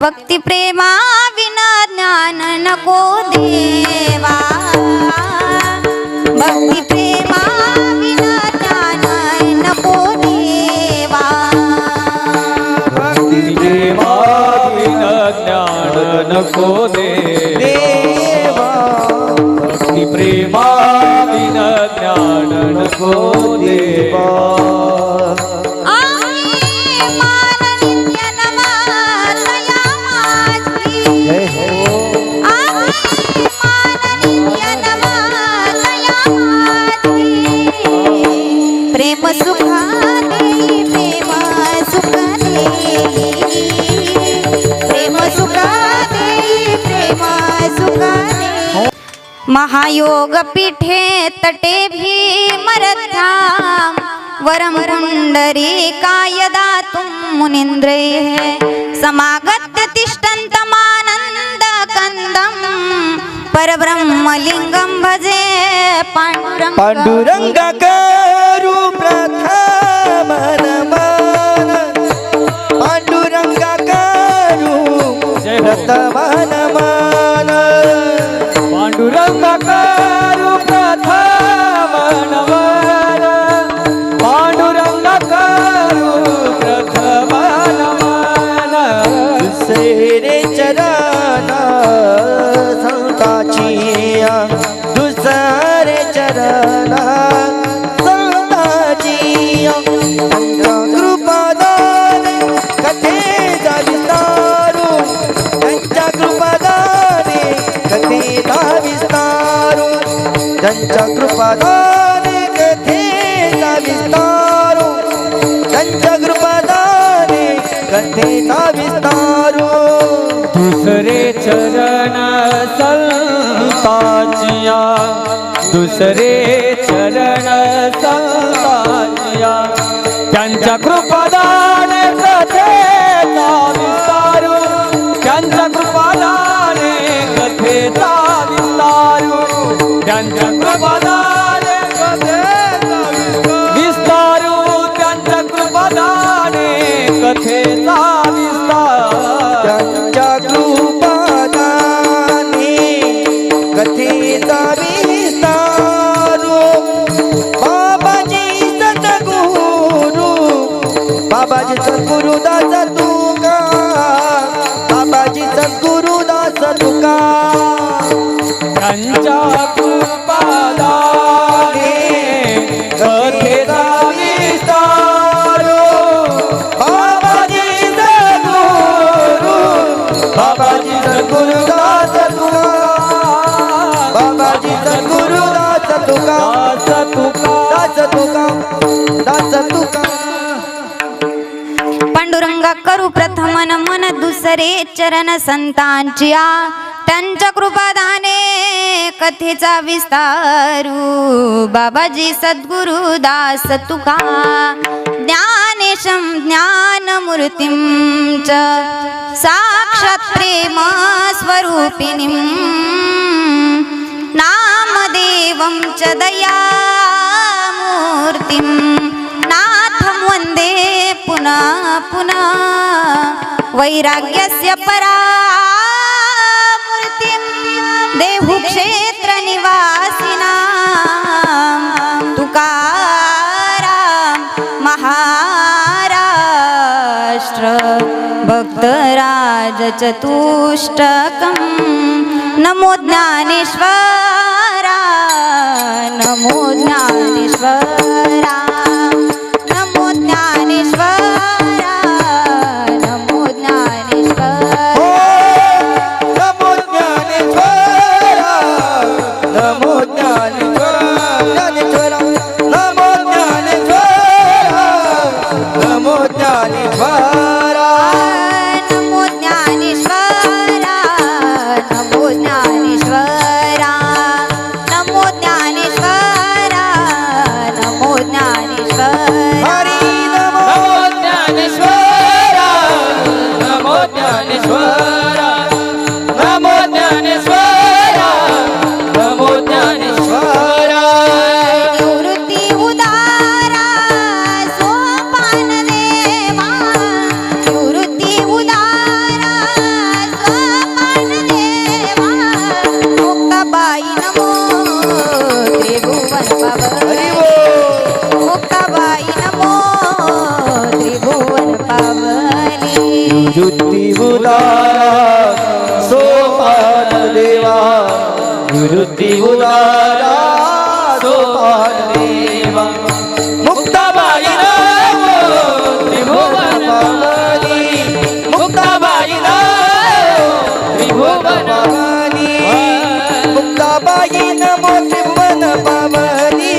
भक्ती प्रेमा विना ज्ञान नको देवा, भक्ती प्रेमा विना ज्ञान नको देवा, भक्ती प्रेमा विना ज्ञान नको देवा, भक्ती प्रेमा विना ज्ञान नको देवा. प्रेम सुखा देई, प्रेम सुखा देई, प्रेम सुखा देई, प्रेम सुखा देई. महायोग पीठे तटे भीमरथाम वरम पुंडरीकाय दातुं मुनीन्द्रैः समागत्य तिष्ठन्तमानन्द कंदं परब्रह्मलिंगं भजे पांडुरंग. पांडुरंग करू प्रथम नमन, पांडुरंग करू प्रथम नमन, पांडुरंग करू प्रथम नमन, पांडुरंग करू प्रथम नमन. दुसरे चरण संताची, दुसरे चरण संताची, त्यांच्या कृपादाने कथेचा विस्तारू, त्यांच्या कृपादाने कथेचा विस्तारू, त्यांच्या कृपादाने कथेचा विस्तारू, त्यांच्या कृपादाने कथेचा विस्तारू. दुसरे चरण संताचिया, दुसरे चरण संताचिया, त्यांच्या कृपादाने कथेचा विस्तारू, त्यांच्या कृपादाने कथेचा विस्तारू, त्यांच्या कृपादाने कथेचा विस्तारू, त्यांच्या कृपादाने कथेचा विस्तार. त्यांच्या कृपादाने कथेचा विस्तारू. बाबाजी सद्गुरु, बाबाजी सद्गुरु दास तुका, बाबाजी सद्गुरु दास तुका. त्यांच्या कृपादाने कथेचा विस्तारू. बाबाजी सद्गुरु, बाबाजी सद्गुरु दास तुका, बाबाजी सद्गुरु दास तुका, दास तुका, दास तुका, दास तुका. पांडुरंगा करू प्रथम नमन, दुसरे चरण संतांचिया, त्यांच्या कृपादाने कथेचा विस्तारू. बाबाजी सद्गुरु दास तुका, ज्ञानेशं ज्ञानमूर्तिं च साक्षात् प्रेम स्वरूपिणीं नामदेवं च दयामूर्तिं नाथं वन्दे पुनः पुनः. वैराग्यस्य परामूर्तिं देहु क्षेत्रनिवासिनां तुकाराम महाराष्ट्र भक्तराज चतुष्टकं. नमो ज्ञानेश्वरा, नमो ज्ञानेश्वरा, नमो ज्ञानेश्वरा, नमो ज्ञानेश्वरा. नमो ज्ञानेश्वरा, नमो ज्ञानेश्वरा, ज्ञानेश्वरा, नमो ज्ञानेश्वरा, नमो ज्ञानेश्वरा. नमो ज्ञानेश्वरा, नमो ज्ञानेश्वरा, नमो ज्ञानेश्वरा, नमो ज्ञानेश्वरा. हरी नमो ज्ञानेश्वरा, नमो ज्ञानेश्वरा, नमो ज्ञानेश्वरा, नमो ज्ञानेश्वरा. निवृत्ती उदारा सोपान देवा, निवृत्ती उदारा निवृत्ती उदारा सोपान देवा निवृत्ती उदारा सोपान देवा मुक्ताबाई नमो त्रिभुवन पावनी मुक्ताबाई नमो त्रिभुवन पावनी मुक्ताबाई नमो त्रिभुवन पावनी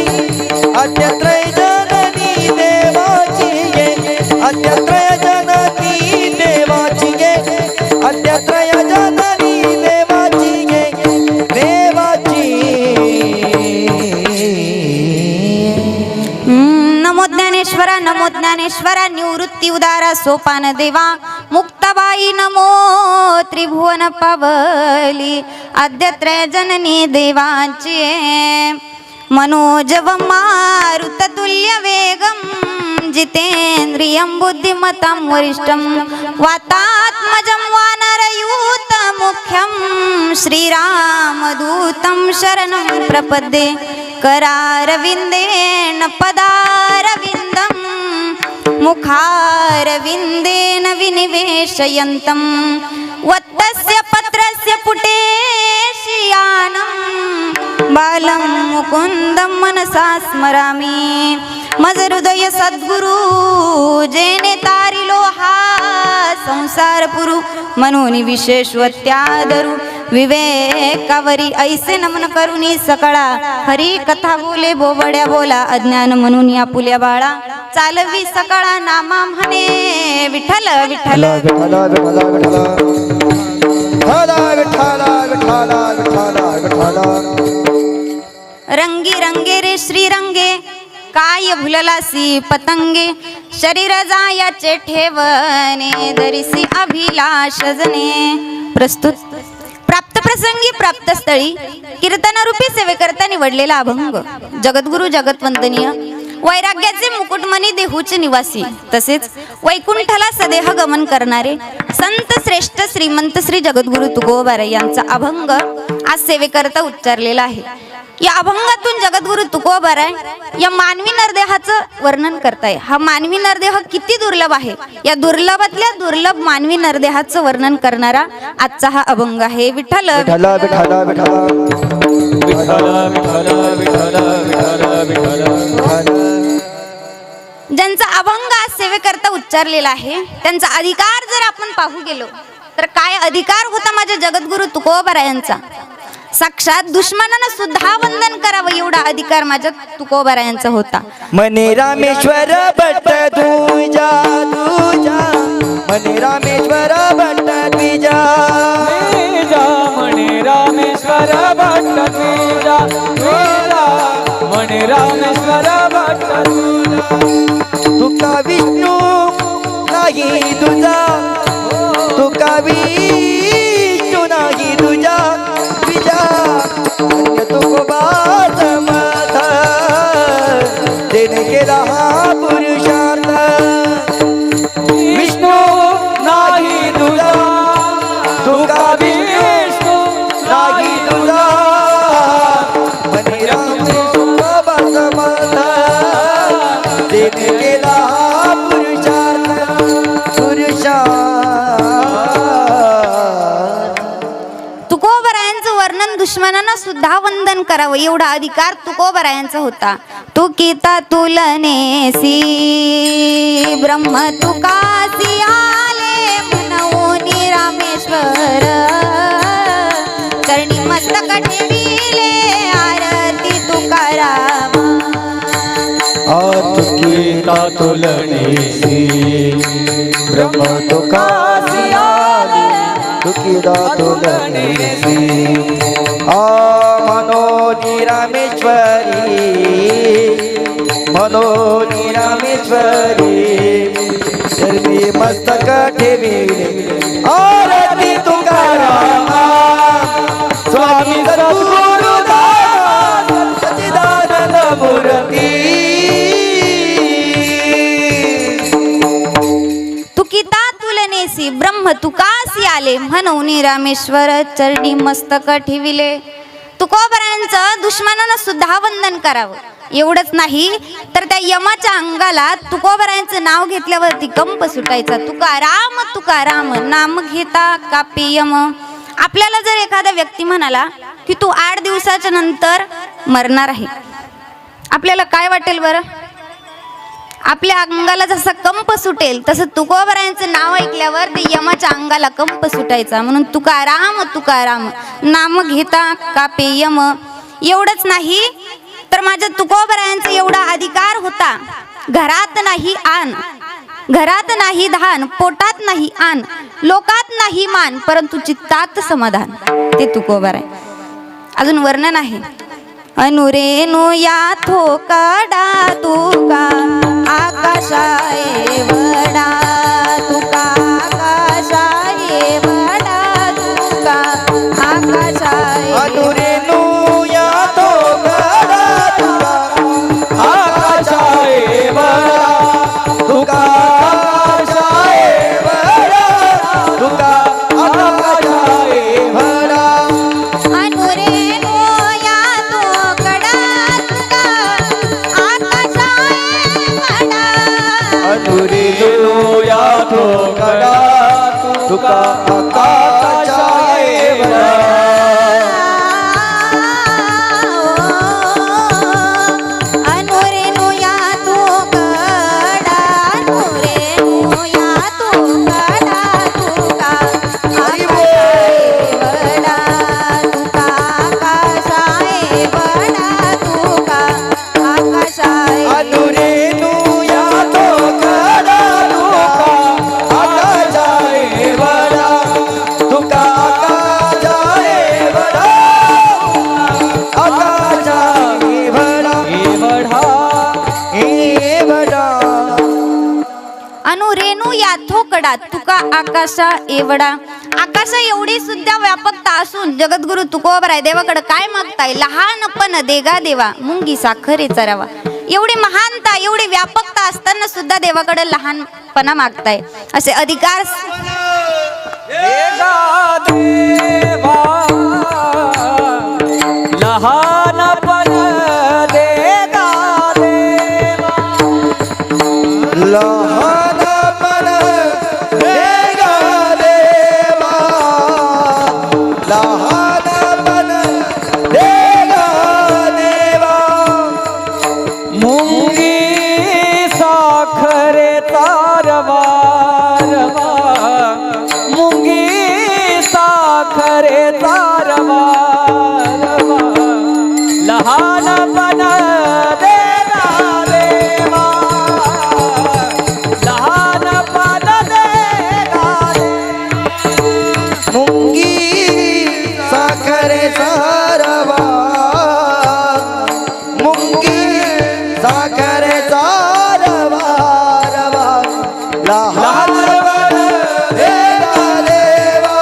अद्यत्रय जननी देवाची ये अद्यत्रय जननी देवाची ये अद्यत्रय जननी देवाची ये देवाची नमो ज्ञानेश्वरा निवृत्ती उदारा सोपान देवा मुक्ताबाई नमो त्रिभुवन पावली आद्यत्रय जननी देवाची मनोजव मारुततुल्य वेगं जितेन्द्रियं बुद्धिमतां वरिष्ठं वातात्मजं वानरयूतमुख्यं श्रीरामदूतं शरणं प्रपद्ये करारविन्देन पदारविन्दं मुखारविन्देन विनिवेशयन्तं वत्तस्य पत्रस्य पुटेशियानं बालं मुकुन्दं मनसा स्मरामि मज हृदय सद्गुरु जेने तारिलो हा संसार पुरु मनोनी विशेषवत्यादरु विवेकावरी ऐसे नमन करुनी सकळा हरी कथा बोले बोबड्या बोला अज्ञान म्हणून या पुल्या बाळा चालवी सकळा नामा म्हणे विठ्ठल विठ्ठल विठ्ठल विठ्ठल विठ्ठल विठ्ठल विठ्ठल विठ्ठल रंगी रंगे रे श्री रंगे काय भुललासी पतंगे शरीर जायाचे ठेवणे दरिसी अभिलाष जने प्रस्तुत प्राप्त प्रसंगी प्राप्त स्थळी कीर्तनरूपी सेवेकरता निवडलेला अभंग जगद्गुरु जगतवंदनीय वैराग्याचे मुकुटमणी देहूचे निवासी तसेच वैकुंठाला सदेह गमन करणारे संत श्रेष्ठ श्रीमंत श्री जगद्गुरु तुकोबाराय यांचा अभंग आज सेवेकरता उच्चारलेला आहे। या अभंगातून जगद्गुरु तुकोबाराय या मानवी नरदेहाचं वर्णन करताय। हा मानवी नरदेह किती दुर्लभ आहे, या दुर्लभातल्या दुर्लभ मानवी नरदेहाचं वर्णन करणारा आजचा हा अभंग आहे। विठ्ठल विठ्ठल विठ्ठल विठ्ठल विठ्ठल विठ्ठल विठ्ठल विठ्ठल विठ्ठल ज्यांचा अभंग आज सेवेकरता उच्चारलेला आहे त्यांचा अधिकार जर आपण पाहू गेलो तर काय अधिकार होता माझ्या जगद्गुरु तुकोबारायांचा। साक्षात दुश्मनानं सुद्धा वंदन करावं एवढा अधिकार माझ्या तुकोबारायांचा होता। मने रामेश्वर भट्ट तुझा तुझा मने रामेश्वर भट्ट तुझा मणे रामेश्वर भट्ट तुझा मणे रामेश्वर भट्ट तुका विष्णू नाही तुझा तुका विष्णू नाही तुझा तुकोबाच माथा देणे केला हा पुरुषार्थ विष्णू नाही तुझा तुका विष्णू नाही तुझा मने रामेश्वराच माथा देणे केला हा पुरुषार्थ तुकोबारायांचं वर्णन दुश्मनानं सुद्धा वंदन करावं एवढा अधिकार तुकोबारायांचा होता। तुकिता तुलनेसी ब्रह्म तुकासी आले मनवोनी रामेश्वर चरणी मस्तक ठेविले आरती तुकाराम तुकिता तुलनेसी ब्रह्म तुकासी आले तुकिता तुलनेसी मनोनी रामेश्वरी चरणी मस्तक ठेविले आरती तुकारामा स्वामी सद्गुरुदास सच्चिदानंद मूर्ती तुकिता तुलनेसी ब्रह्म तुकासी आले म्हणून रामेश्वर चरणी मस्तक ठेविले। तुकोबारायांचं दुश्मनानं सुद्धा वंदन करावं एवढंच नाही तर त्या यमाच्या अंगाला तुकोबरायांचं नाव घेतल्यावरती कंप सुटायचा. तुकाराम तुकाराम नाम घेता कापे यम. आपल्याला जर एखादा व्यक्ती म्हणाला की तू 8 दिवसाच्या नंतर मरणार आहे, आपल्याला काय वाटेल बरं? आपल्या अंगाला जसा कंप सुटेल तसं तुकोबरायांचं नाव ऐकल्यावर ते यमाच्या अंगाला कंप सुटायचा. म्हणून तुकाराम तुकाराम नाम घेता कापे यम. एवढंच नाही तर माझ्या तुकोबरायांचा एवढा अधिकार होता, घरात नाही आन, घरात नाही धान, पोटात नाही आन, लोकात नाही मान, परंतु चित्तात समाधान. ते तुकोबराय. अजून वर्णन आहे. अनुरेनु या थोकाडा तुका आकाशाये वडा, तुका आकाशाये वडा, तुका आकाशाये. अनुरेनु या थोकाडा तुका आकाशाये वडा, तुका आकाशाये वडा, तुका आकाशाये वडा. अनुरेनु या थोकडा तुका आकाशाये वडा. अनुरेनु या थोकाडा तुका आकाशाये वडा. अनुरेनु या थोकडा, अनुरेनु या थोकडा तुका आकाशाये वडा, तुका आकाशाये वडा, तुका आकाशाये. अनुरेनु या थोकाडा तुका आकाशाये वडा, तुका आकाशाये वडा, आकाशाये वडा. हे वडा अनुरेनु या थोकडा तुका आकाशा एवढा. आकाशा एवढी सुद्धा व्यापकता असून जगद्गुरु तुकोबराय देवाकडे काय मागताय? लहानपण देगा देवा मुंगी साखरे चरावा. एवढी महानता एवढी व्यापकता असताना सुद्धा देवाकडे लहानपणा मागताय. असे अधिकार देगा देवा लहानपण देगा देवा. लहानपण देगा देवा, लहानपण देगा देवा. मुंगी साखरे तारवा रवा, मुंगी साखरे तारवा रवा. लहानपण देगा देवा, लहानपण देगा देवा. मुंगी साखरे सारवा, मुंगी साखरे सारवा रवा. लहानपण देगा देवा,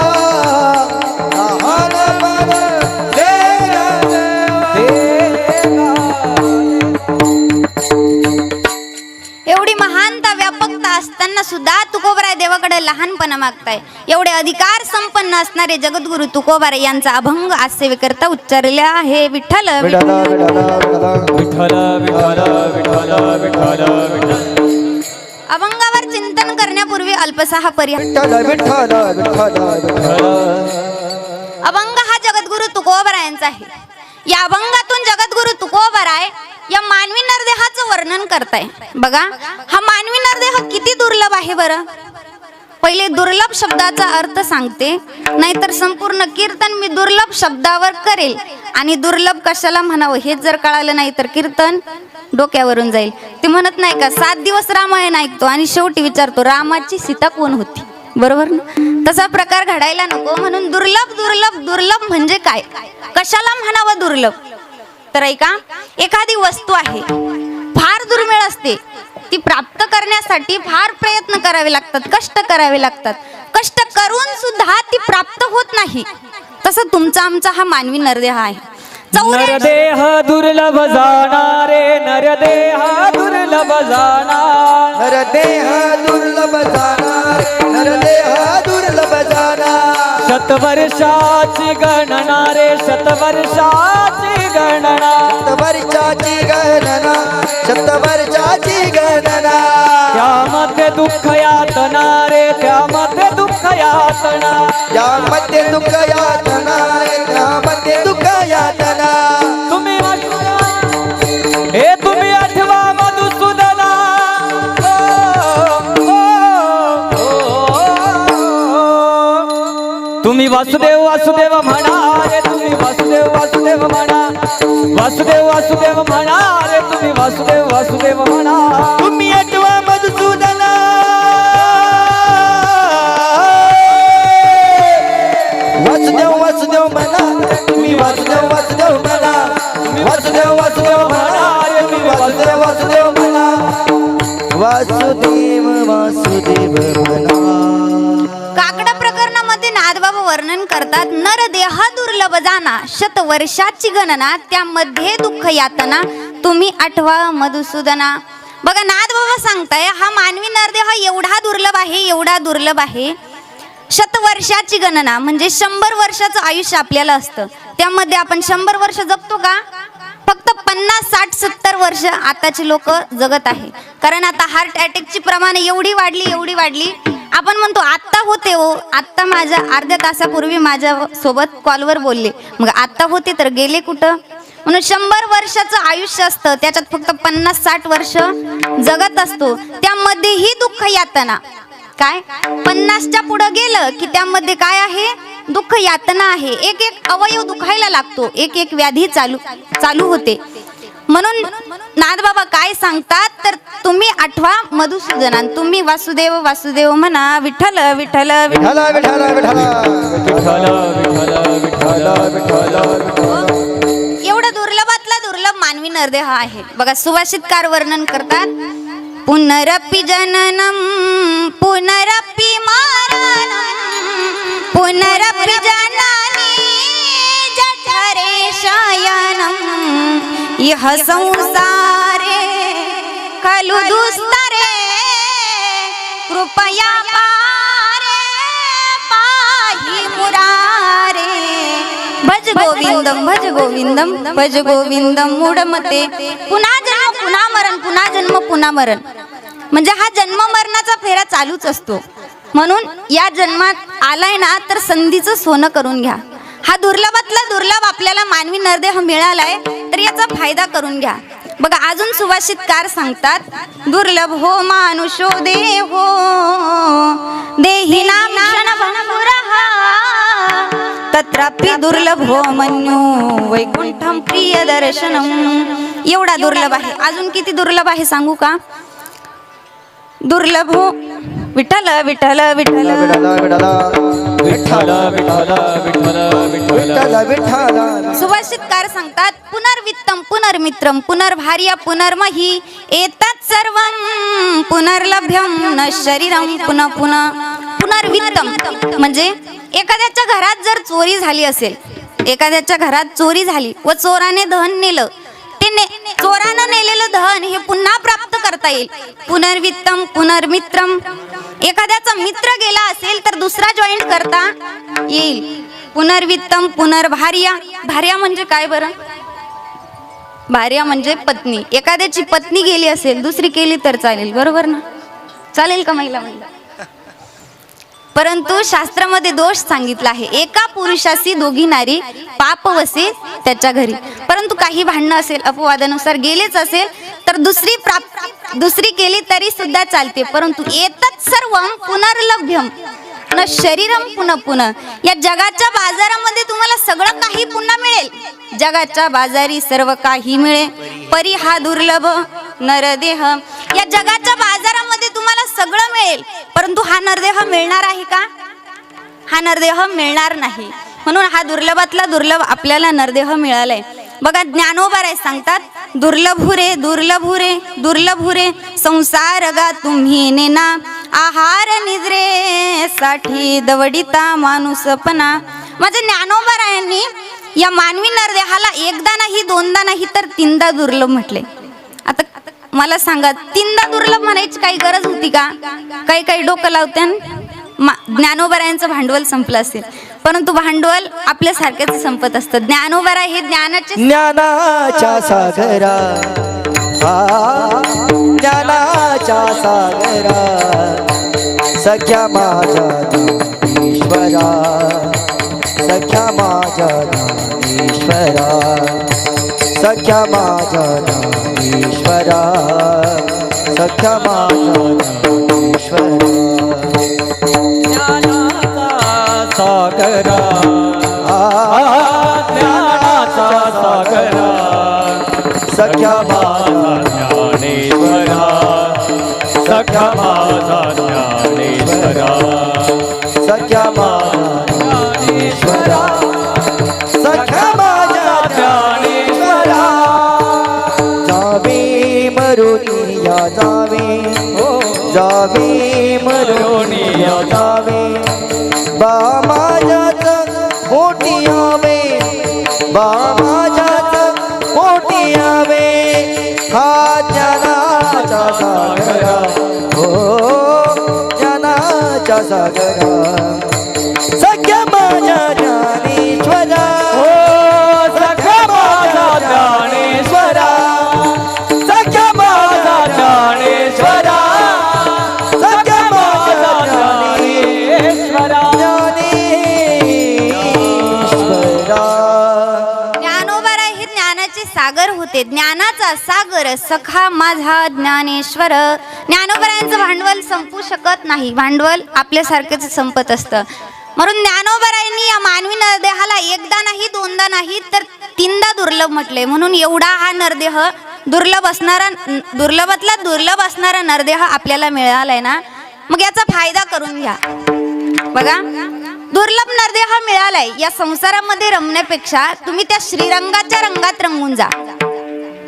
लहानपण देगा देवा. एवढी महानता व्यापकता असताना सुद्धा तुकोबराय देवाकडे लहानपणा मागताय. एवढे अधिकार संपन्न असणारे जगद्गुरु तुकोबराय यांचा अभंग आज सेवेकरता उच्चारले आहे. विठ्ठल विठ्ठल विठ्ठल विठ्ठल विठ्ठल विठ्ठल विठ्ठल विठ्ठल. अभंगावर चिंतन करण्यापूर्वी अल्पसा हा पर्याय. विठ्ठल विठ्ठल विठ्ठल विठ्ठल. अभंग हा जगद्गुरु तुकोबरायांचा आहे. या अभंगातून जगद्गुरु तुकोबराय या मानवी नरदेहाचं वर्णन करताय. बघा हा मानवी नरदेह किती दुर्लभ आहे बरं. पहिले दुर्लभ शब्दाचा अर्थ सांगते, नाहीतर संपूर्ण कीर्तन मी दुर्लभ शब्दावर करेल. आणि दुर्लभ कशाला म्हणावं हे जर कळालं नाही तर कीर्तन डोक्यावरून जाईल. ते म्हणत नाही का 7 दिवस रामायण ऐकतो आणि शेवटी विचारतो रामाची सीता कोण होती. बरोबर ना? तसा प्रकार घडायला नको. म्हणून दुर्लभ दुर्लभ दुर्लभ म्हणजे काय, कशाला म्हणावं दुर्लभ? तर ऐका, एखादी वस्तू आहे फार दुर्मिळ असते, ती प्राप्त करण्यासाठी फार प्रयत्न करावे लागतात, कष्ट करावे लागतात. कष्ट करून सुद्धा ती प्राप्त होत नाही. तसं तुमचा आमचा हा मानवी नरदेह आहे. नरदेह दुर्लभ जाणारे, नरदेह दुर्लभ जाणार, नरदेह दुर्लभ जाणार, नरदेह दुर्लभ जाणार. शतवर्षाची गणना रे, शतवर्षाची गणना. गणना शतवर्षाची गणना शतवर्षाची गणना त्यामध्ये दुःख यातना रे त्यामध्ये दुःख यातना यामध्ये दुःख यातना यामध्ये दुःख यातना तुम्ही हे तुम्ही आठवा मधुसूदना तुम्ही वासुदेव वासुदेव म्हणा रे तुम्ही वासुदेव वासुदेव म्हणा वासुदेव वासुदेव म्हणा रे तुम्ही वासुदेव वासुदेव म्हणा तुम्ही आठवा मधुसूदना वासुदेव वासुदेव म्हणा तुम्ही वासुदेव वासुदेव म्हणा वासुदेव वासुदेव म्हणा रे तुम्ही वासुदेव वासुदेव म्हणा वासुदेव वासुदेव म्हणा. काकडा प्रकरणामध्ये नादबाबा वर्णन करतात, नर देहा दुर्लभ जाना शतवर्षाची गणना त्यामध्ये दुःख यातना तुम्ही आठवा मधुसूदना. बघा नादबाबा सांगताय हा मानवी नरदेह एवढा दुर्लभ आहे एवढा दुर्लभ आहे. शतवर्षाची गणना म्हणजे 100 वर्षाचं आयुष्य आपल्याला असतं, त्यामध्ये आपण 100 वर्ष जगतो का? फक्त 50, 60, 70 वर्ष आताची लोक जगत आहे. कारण आता हार्ट अटॅकची प्रमाण एवढी वाढली. आपण म्हणतो आत्ता होते हो, आत्ता माझ्या अर्ध्या तासापूर्वी माझ्या सोबत कॉलवर बोलले, मग आत्ता होते तर गेले कुठं? म्हणून 100 वर्षाचं आयुष्य असतं, त्याच्यात फक्त 50, 60 वर्ष जगत असतो. त्यामध्येही दुःख यातना काय 50च्या पुढे गेलं की त्यामध्ये काय आहे? दुःख यातना आहे. एक एक अवयव दुखायला लागतो, एक एक व्याधी चालू होते. म्हणून नादबाबा काय सांगतात तर तुम्ही आठवा मधुसूदना तुम्ही वासुदेव वासुदेव म्हणा विठ्ठल विठ्ठल विठ्ठल विठ्ठल विठ्ठल एवढा दुर्लभातला दुर्लभ मानवी नरदेह आहे. बघा सुभाषितकार वर्णन करतात, पुनरपि जननम पुनरपि मरणम पुनरपि जननी जठरे शयनम यह संसारे खलु दुस्तरे कृपया पाहि मुरारे. भज गोविंदम भज गोविंदम भज गोविंदम मूढमते. पुन्हा जन्म पुन्हा मरण पुन्हा जन्म पुन्हा मरण म्हणजे हा जन्म मरणाचा फेरा चालूच असतो. म्हणून या जन्मात आलाय ना तर संधीचं सोनं करून घ्या. हा दुर्लभातला दुर्लभ आपल्याला मानवी नरदेह मिळालाय तर याचा फायदा करून घ्या. बघा अजून सुभाषितकार सांगतात, दुर्लभ हो मानुषो देहो देही नाम क्षणभंगुरहा तत्रापि दुर्लभ हो मन्यो वैकुंठम प्रिय दर्शनम. एवढा दुर्लभ आहे. अजून किती दुर्लभ आहे सांगू का? दुर्लभ हो विठ्ठल विठ्ठल विठ्ठल विठ्ठल विठ्ठल विठ्ठल. सुभाषितकार सांगतात, पुनर्वित्तम पुनर्मित्रम पुनर्भार्या पुनर्मही एतत् सर्वं पुनर्लभ्यम न शरीरम पुनः पुनः. पुनर्वित्तम म्हणजे एखाद्याच्या घरात जर चोरी झाली असेल, एखाद्याच्या घरात चोरी झाली व चोराने धन नेलं, ते चोरानं नेलेलं धन हे पुन्हा प्राप्त करता येईल. पुनर्वित्तम पुनर्मित्रम. एखाद्याचा मित्र गेला असेल तर दुसरा जॉईंट करता येईल. पुनर्वित्तम पुनर्भार्या. भार्या म्हणजे काय बरं? भार्या म्हणजे पत्नी. एखाद्याची पत्नी गेली असेल दुसरी केली तर चालेल, बरोबर ना? चालेल का महिला? परंतु शास्त्रामध्ये दोष सांगितला आहे, एका पुरुषाशी दोघी नारी पाप वसे त्याच्या घरी. परंतु काही भांडणं असेल, अपवादानुसार गेलेच असेल तर दुसरी केली तरी सुद्धा चालते. परंतु एतत् सर्वं पुनर्लभ्यम न शरीरम पुनः पुनः. या जगाच्या बाजारामध्ये तुम्हाला सगळं काही पुन्हा मिळेल. जगाच्या बाजारी सर्व काही मिळेल, परी हा दुर्लभ नरदेह. या जगाच्या बाजारामध्ये तुम्हाला सगळं मिळेल, परंतु हा नरदेह मिळणार आहे का? हा नरदेह मिळणार नाही. म्हणून हा दुर्लभातला दुर्लभ आपल्याला नरदेह मिळालाय. बघा ज्ञानोबा सांगतात, दुर्लभुरे दुर्लभुरे दुर्लभुरे संसार गा तुम्ही नेना आहार निद्रे साठी दवडिता माणूसपणा. माझ्या ज्ञानोबा यांनी या मानवी नरदेहाला एकदा नाही दोनदा नाही तर 3दा दुर्लभ म्हटले. आता मला सांगा 3दा दुर्लभ म्हणायची काही गरज होती का? काही डोकं लावत्यान ज्ञानोबा यांचं भांडवल संपलं असेल. परंतु भांडवल आपल्यासारख्याच संपत असतं. ज्ञानोबा हे ज्ञानाचे ज्ञानाच्या सागरा ज्ञानाच्या सागरा सख्या माझ्या ज्ञानेश्वरा सख्या माझ्या ज्ञानेश्वरा सख्या माझ्या ज्ञानेश्वरा सख्या माझ्या ज्ञानेश्वरा सागरा ज्ञानाचा सागरा सख्या माझा ज्ञानेश्वरा सख्या माझा ज्ञानेश्वरा सख्या माझ्या ज्ञानेश्वरा सख्या माझ्या ज्ञानेश्वरा जावे मरुनिया जावे जावे मरुनिया जावे बा माझ्याच मोठी यावे बा माझ्याच मोठी यावे हा ज्ञानाचा सागरा हो ज्ञानाचा सागरा सख्या माझ्या ज्ञानेश्वरा हो सख्या माझा ज्ञानेश्वरा सख्या माझा ज्ञानेश्वरा सख्या माझा ज्ञानेश्वरा ज्ञानेश्वरा ज्ञानोबा हे ज्ञानाचे सागर होते. ज्ञानाचा सागर सखा माझा ज्ञानेश्वर. ज्ञानोबरायांचं भांडवल संपू शकत नाही. भांडवल आपल्यासारखेच संपत असतं. म्हणून ज्ञानोबरायांनी या मानवी नरदेहाला एकदा नाही दोनदा नाही तर तीनदा दुर्लभ म्हटले. म्हणून एवढा हा नरदेह दुर्लभातला दुर्लभ असणारा नरदेह आपल्याला मिळालाय ना, मग याचा फायदा करून घ्या. बघा, दुर्लभ नरदेह मिळालाय. या संसारामध्ये रमण्यापेक्षा तुम्ही त्या श्रीरंगाच्या रंगात रंगून जा.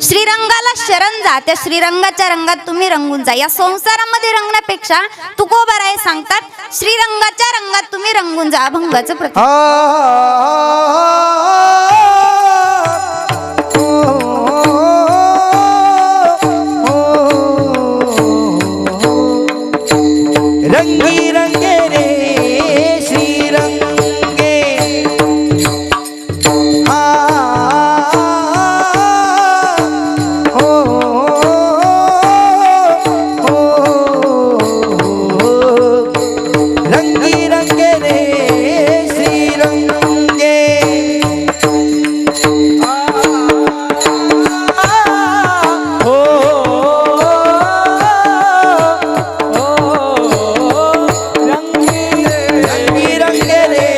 श्रीरंगाला शरण जा. त्या श्रीरंगाच्या रंगात तुम्ही रंगून जा. या संसारामध्ये रंगण्यापेक्षा तुकोबाराय सांगतात श्रीरंगाच्या रंगात तुम्ही रंगून जा. अभंगाचं प्रतीक. रंगी रंगे रे श्रीरंगे हो रंगी रंगे रे श्रीरंगे रंगी रंगे रे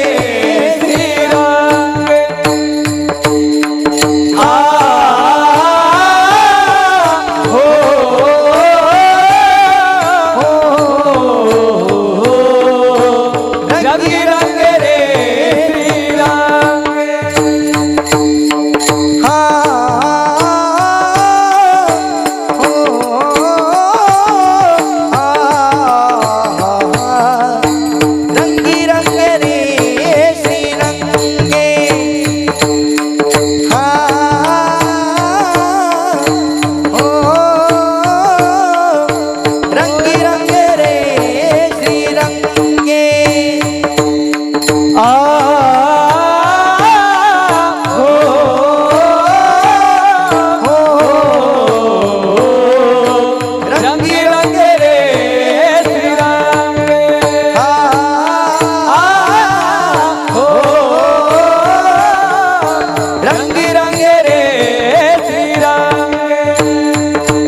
रंगी रंगे रे रंगी रंगे रे श्रीरंगे रंगी रंगे रे श्रीरंगे रंगी रंगे रे रंगी रंगे रे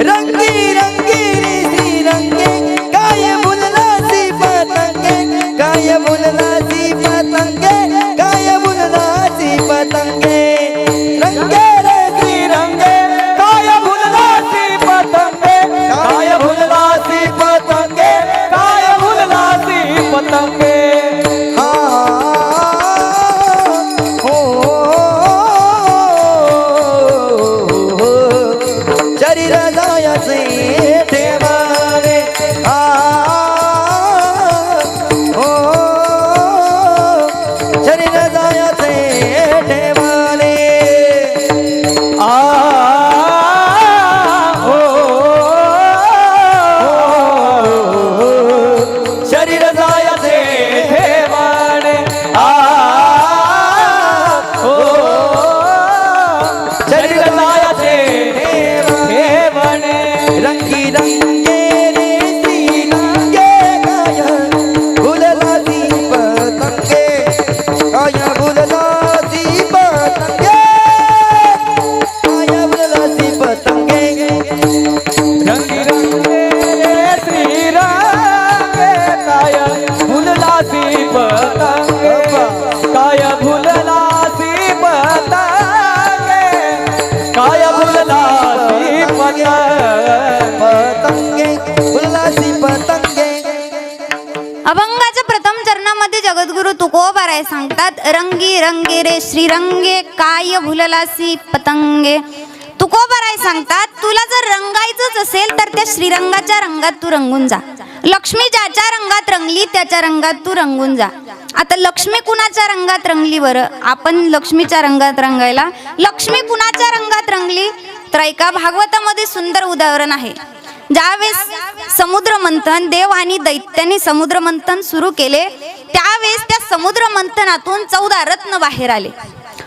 रंगी रंगी रे श्रीरंगे काय बुलला सी पतंगे काय बुलला सी पतंगे काय बुलला सी पतंगे रंगे रे श्रीरंगे काय भुलला सी पतंगे काय भुलला सी पतंगे काय भुलला सी पतंगे शरीर जायचे ठेवावे शरीर जायचे ठेवाले शरीर जायचे ठेवाणे जगद्गुरु तुकोबाराय सांगतात, रंगी रंगे रे श्रीरंगे काय भुललासी पतंगे. तुकोबाराय सांगतात, तुला जर रंगायचंच असेल तर त्या श्रीरंगाच्या रंगात तू रंगून जा. लक्ष्मी ज्याच्या रंगात रंगली त्याच्या रंगात तू रंगून जा. आता लक्ष्मी कुणाच्या रंगात रंगली बरं? आपण लक्ष्मीच्या रंगात रंगायला. लक्ष्मी कुणाच्या रंगात रंगली तर ऐका, भागवतामध्ये सुंदर उदाहरण आहे. ज्यावेळेस समुद्र मंथन, देव आणि दैत्यांनी समुद्र मंथन सुरू केले, त्यावेळेस त्या समुद्र मंथनातून 14 रत्न बाहेर आले.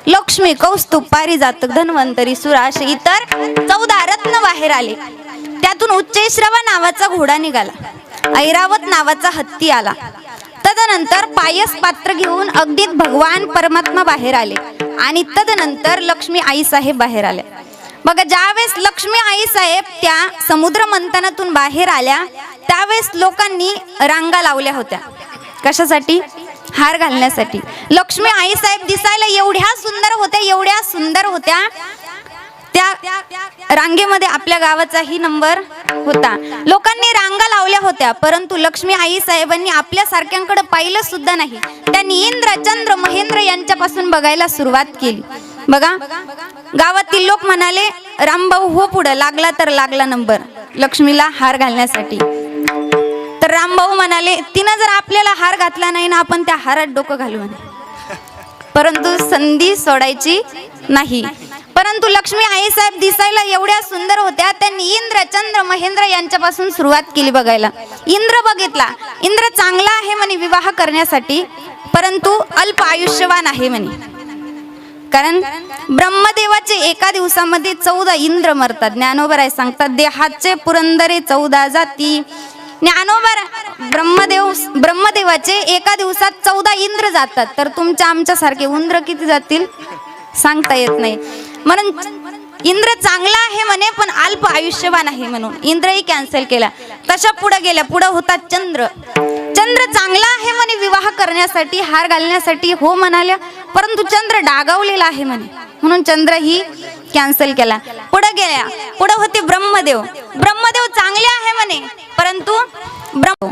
लक्ष्मी, कौस्तुभ, पारिजातक, धन्वंतरी, सुरा असे इतर 14 रत्न बाहेर आले. त्यातून उच्चैश्रवा नावाचा घोडा निघाला, ऐरावत नावाचा हत्ती आला. तदनंतर पायस पात्र घेऊन अगदीत भगवान परमात्मा बाहेर आले आणि तदनंतर लक्ष्मी आई साहेब बाहेर आल्या. बघा, ज्यावेळेस लक्ष्मी आई साहेब त्या समुद्र मंथनातून बाहेर आल्या त्यावेळेस लोकांनी रांगा लावल्या होत्या. कशासाठी? हार घालण्यासाठी. लक्ष्मी आई साहेब दिसायला एवढ्या सुंदर होत्या, एवढ्या सुंदर होत्या. त्या रांगेमध्ये आपल्या गावाचाही नंबर होता. लोकांनी रांगा लावल्या होत्या, परंतु लक्ष्मी आई साहेबांनी आपल्या सारख्यांकडे पाहिलं सुद्धा नाही. त्यांनी इंद्र, चंद्र, महेंद्र यांच्यापासून बघायला सुरुवात केली. बघा, गावातील लोक म्हणाले, रामभाऊ हो पुढं, लागला तर लागला नंबर लक्ष्मीला हार घालण्यासाठी. तर रामभाऊ म्हणाले, तिनं जर आपल्याला हार घातला नाही ना, आपण त्या हारात डोकं घालू म्हणे. परंतु संधी सोडायची नाही. परंतु लक्ष्मी आई साहेब दिसायला एवढ्या सुंदर होत्या, त्यांनी इंद्र, चंद्र, महेंद्र यांच्यापासून सुरुवात केली बघायला. इंद्र बघितला, इंद्र चांगला आहे म्हणे विवाह करण्यासाठी, परंतु अल्प आयुष्यवान आहे म्हणे. कारण ब्रह्मदेवाचे एका दिवसामध्ये 14 इंद्र मरतात. ज्ञानोबराय सांगतात, देहाचे पुरंदरे 14 जाती. ब्रह्मदेवाचे एका दिवसात 14 इंद्र जातात, तर तुमच्या आमच्यासारखे उंद्र किती जातील सांगता येत नाही. म्हणून इंद्र चांगला आहे म्हणे, पण अल्प आयुष्यवान आहे म्हणून इंद्रही कॅन्सल केला. तशा पुढे गेल्या. पुढे होता चंद्र. चंद्र चांगला आहे म्हणे विवाह करण्यासाठी, हार घालण्यासाठी हो म्हणाल्या, परंतु चंद्र डागावलेला आहे म्हणे, म्हणून चंद्र ही कॅन्सल केला. पुढे गेल्या. पुढे होते ब्रह्मदेव. ब्रह्मदेव चांगले आहे म्हणे, परंतु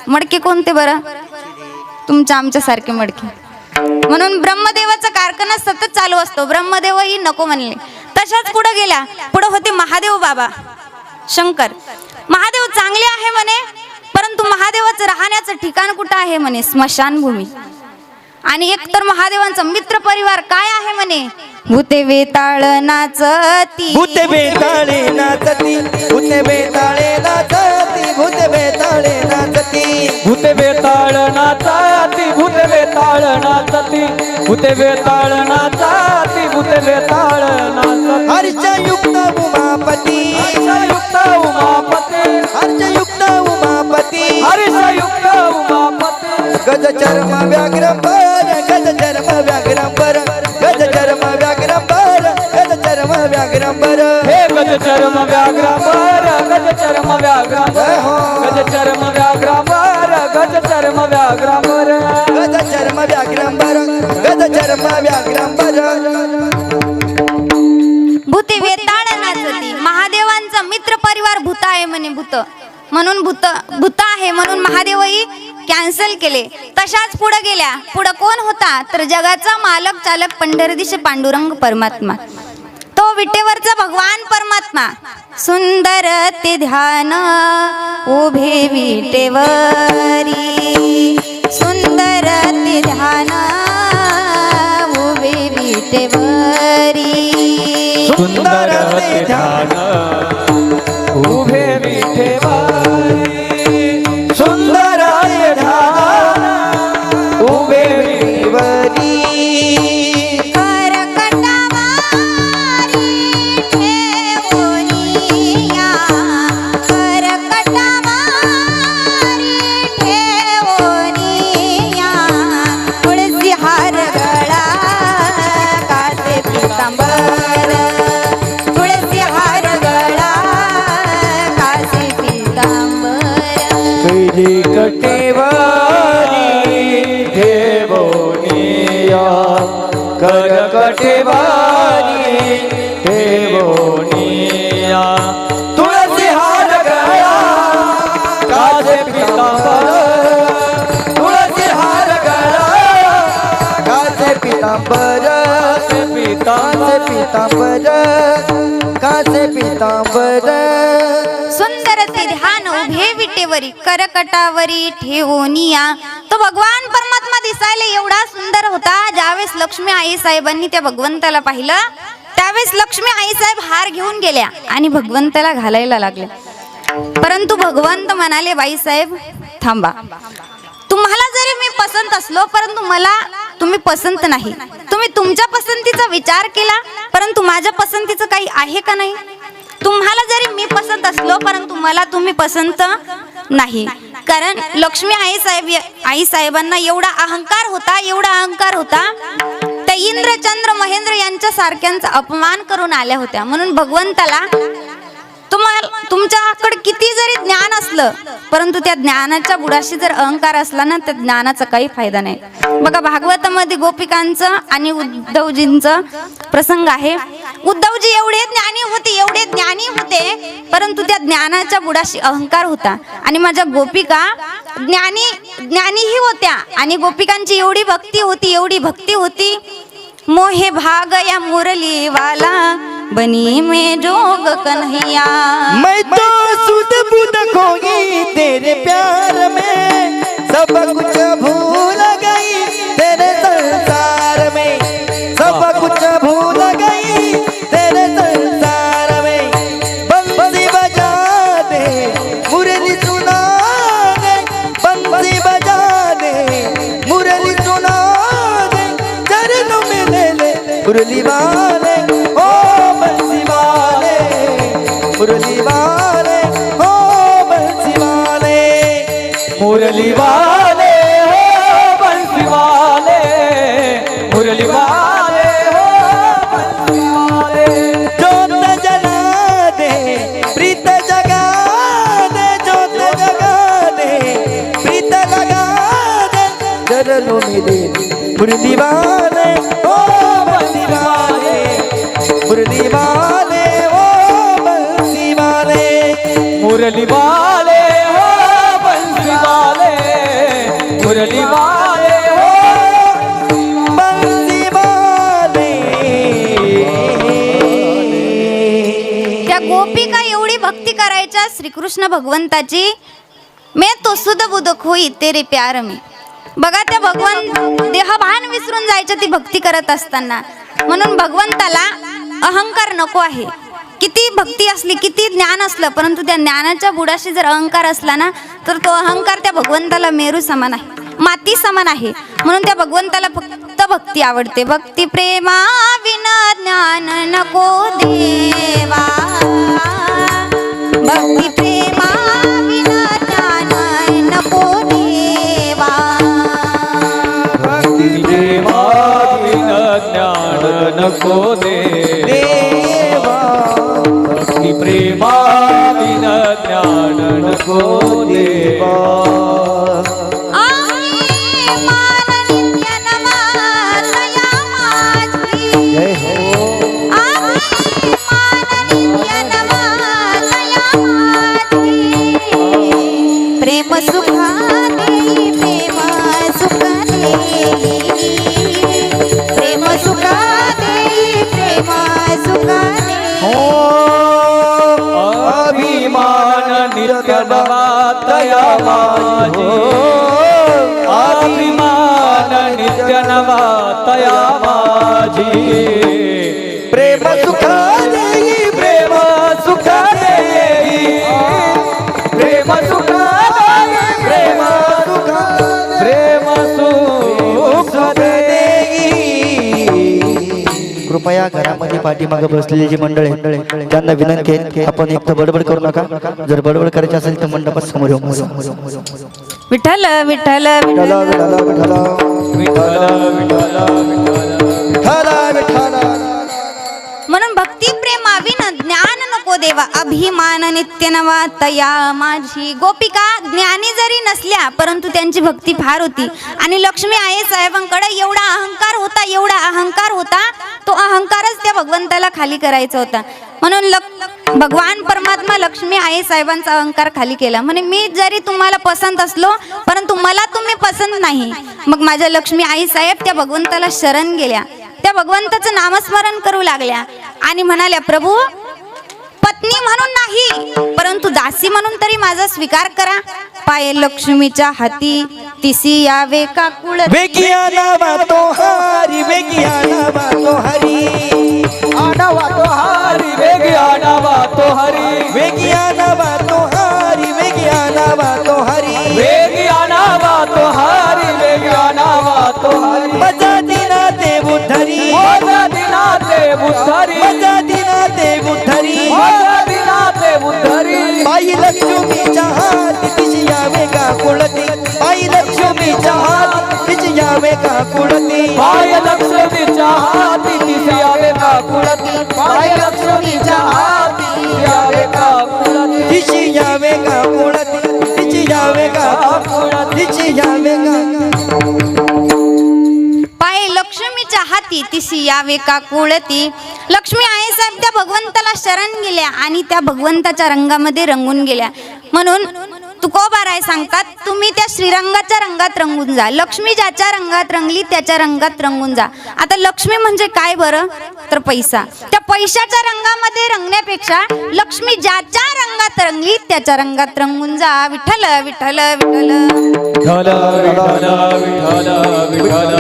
मडके कोणते बरं? तुमच्या आमच्यासारखे मडके. म्हणून ब्रह्मदेवाचा कारखाना सतत चालू असतो. ब्रह्मदेवही नको म्हणले. तशाच पुढे गेल्या. पुढे होते महादेव बाबा, शंकर. महादेव चांगले आहे म्हणे, परंतु महादेवाचं राहण्याचं ठिकाण कुठं आहे म्हणे? स्मशानभूमी. आणि एकतर महादेवांचा मित्र परिवार काय आहे म्हणे? भूते बेताळ नाचती, भूते बेताळे नाचती, भूते बेताळे नाचती, भूते बेताळे नाचती, भूते बेताळ नाचती, भूते बेताळ नाचती, भूते बेताळ नाचती, भूते बेताळ नाचती. हर्षयुक्त उमापती, हर्षयुक्त उमापती, हर्षयुक्त उमापती, हर्षयुक्त उमापती. गज चर्म व्याघ्रंबर, गज चर्म व्याघ्रंबर, गज चर्म व्याघ्रंबर, गज चर्म व्याघ्रंबर. हे गज चर्म व्याघ्रंबर, गज चर्म व्याघ्रंबर, गज चर्म व्याघ्रंबर, गज चर्म व्याघ्रंबर, गज चर्म व्याघ्रंबर, गज चर्म व्याघ्रंबर. भूते वेताळ नाचती. महादेवांचा मित्र परिवार भूत आहे म्हणे. भूत म्हणून भूत आहे म्हणून महादेवही कॅन्सल केले. तशाच पुढे गेल्या. पुढे कोण होता तर जगाचा मालक चालक पंढरदीश पांडुरंग परमात्मा, तो विटेवरचा भगवान परमात्मा. सुंदर ते ध्यान उभे विटेवरी, सुंदर ते ध्यान उभे विटेवरी, सुंदर ते ध्यान उभे विठेवरी, सुंदर ते ध्यान उभे विठेवरी. कटेवारी ठेवोनिया, कर कटेवारी ठेवोनिया. तुळसी हार गळा कासे पितांबर, तुळसी हार गळा पीतांबर कासे पीतांबर कासे पीतांबर सुंदर ते ध्यान उभे विटेवरी करकटावरी ठेवोनिया. तो भगवान परमात्मा दिसायला एवढा सुंदर होता. ज्यावेळेस लक्ष्मी आई साहेबांनी त्या भगवंताला पाहिलं त्यावेळेस लक्ष्मी आई साहेब हार घेऊन गेल्या आणि भगवंताला घालायला लागल्या. परंतु भगवंत म्हणाले, बाईसाहेब थांबा, तुम्हाला जरी मी पसंत असलो परंतु मला तुम्ही पसंत नाही. तुम्ही तुमच्या पसंतीचा विचार केला परंतु माझ्या पसंतीचं काही आहे का नाही. तुम्हाला जरी मी पसंत असलो परंतु मला तुम्ही पसंत नाही. कारण लक्ष्मी आई साहेबांना एवढा अहंकार होता त्या इंद्र चंद्र महेंद्र यांच्या सारख्यांचा अपमान करून आल्या होत्या. म्हणून भगवंताला तुमच्याकडे किती जरी ज्ञान असलं परंतु त्या ज्ञानाच्या बुडाशी जर अहंकार असला ना त्या ज्ञानाचा काही फायदा नाही. बघा भागवतामध्ये गोपिकांचं आणि उद्धवजींचं प्रसंग आहे. उद्धवजी एवढे ज्ञानी होते परंतु त्या ज्ञानाच्या बुडाशी अहंकार होता. आणि माझ्या गोपिका ज्ञानीही होत्या आणि गोपिकांची एवढी भक्ती होती. मोहे भाग या मुरली वाला बनी में जोग कन्हैया. मैं तो सुध बुध खोगी तेरे प्यार में सब कुछ भूल गई तेरे संसार में सब कुछ भूल गई तेरे संसार में. बंसी बजा दे मुरली सुना दे बंसी बजा दे मुरली सुना दे चरणों में ले ले मुरली वाले ओ बंसी वाले मुरली वाले हो बंसी वाले मुरली वाले हो बंसी वाले मुरली वाले हो बंसी वाले. जोत जला दे प्रीत जगा दे जोत जगा दे प्रीत लगा दे चरणों में ले मुरली वाले ओ बंसी वाले मुरली वाले ओ बंसी वाले मुरली वाले हो बंसी वाले मुरली वाले हो बंसी वाले. त्या गोपिका एवढी भक्ती करायच्या श्रीकृष्ण भगवंताची. मैं तो सुध बुध खोई तेरे प्यार में. बघा त्या भगवंत देहभान विसरून जायच्या ती भक्ती करत असताना. म्हणून भगवंताला अहंकार नको आहे. किती भक्ती असली किती ज्ञान असलं परंतु त्या ज्ञानाच्या बुडाशी जर अहंकार असला ना तर तो अहंकार त्या भगवंताला मेरू समान आहे, माती समान आहे. म्हणून त्या भगवंताला फक्त भक्ती आवडते. भक्ती प्रेमा विना ज्ञान नको देवा. भक्ती प्रेमा विना ज्ञान नको देवा. भक्ती प्रेमा विना ज्ञान नको देवा. भक्ती प्रेमा विना ज्ञान नको देवा. जय हो प्रेम सुखा देई प्रेम सुखा देई प्रेम सुखा देई प्रेम सुखा देई. अभिमान नित्य नवा तया माझी. अभिमान नित्य नवा तया माझी. प्रेम सुखा देई प्रेम सुख देई प्रेम सुख देई प्रेम सुख प्रेम सुख देई. कृपया घरामध्ये पाठीमागे बसलेली जी मंडळी त्यांना विनंती आहे आपण एक तर बडबड करू नका. जर बडबड करायची असेल तर मंडपात समोर येऊ. विठ्ठल विठ्ठल विठ्ठल विठ्ठल विठ्ठल विठ्ठल विठ्ठल विठ्ठल. म्हणून भक्ती प्रेमाविन ज्ञान नको देवा. अभिमान नित्य नवा तया माझी. गोपिका ज्ञानी जरी नसल्या परंतु त्यांची भक्ती फार होती. आणि लक्ष्मी आई साहेबांकडे एवढा अहंकार होता तो अहंकारच त्या भगवंताला खाली करायचा होता. म्हणून भगवान परमात्मा लक्ष्मी आई साहेबांचा अहंकार खाली केला. म्हणे मी जरी तुम्हाला पसंत असलो परंतु मला तुम्ही पसंत नाही. मग माझ्या लक्ष्मी आई साहेब त्या भगवंताला शरण गेल्या त्या भगवंताचं नामस्मरण करू लागल्या आणि म्हणाल्या, प्रभू पत्नी म्हणून नाही परंतु दासी म्हणून तरी माझा स्वीकार करा. पाय लक्ष्मीच्या हाती तिसी यावे का कुळ. वेगिया नावा तो हरी, वेगिया नावा तो हरी, आडावा तो हरी, वेगी आडावा तो हरी, वेगिया नावा तो हरी, वेगिया नावा तो हरी, वेगी आडावा तो हरी, वेगी आडावा तो हरी. मजा दिना ते बुद्धरी, माझा दिना ते बुद्धरी, मजा दिना ते बुद्धरी, माझा दिना ते बुद्धरी. बाई लक्ष्मीच्या हाती तिची यावे का कुळती, बाई लक्ष्मीच्या हाती तिची यावे का कुळती, पाय लक्ष्मीच्या हाती तिसी यावे का कुळती, पाय लक्ष्मीच्या हाती यावे का कुळती, तिची यावे का कुळती, तिची यावे का कुळती, तिची यावे का. पाय लक्ष्मीच्या हाती तिसी यावे का कुळती. लक्ष्मी आई साहेब त्या भगवंताला शरण गेल्या आणि त्या भगवंताच्या रंगामध्ये रंगून गेल्या. म्हणून तुकोबाराय सांगतात, तुम्ही त्या श्रीरंगाच्या रंगात रंगून जा. लक्ष्मी ज्याच्या रंगात रंगली त्याच्या रंगात रंगून जा. आता लक्ष्मी म्हणजे काय बरं, तर पैसा. त्या पैशाच्या रंगामध्ये रंगण्यापेक्षा लक्ष्मी ज्याच्या रंगात रंगली त्याच्या रंगात रंगून जा. विठ्ठल विठ्ठल विठ्ठल विठ्ठल विठ्ठल विठ्ठल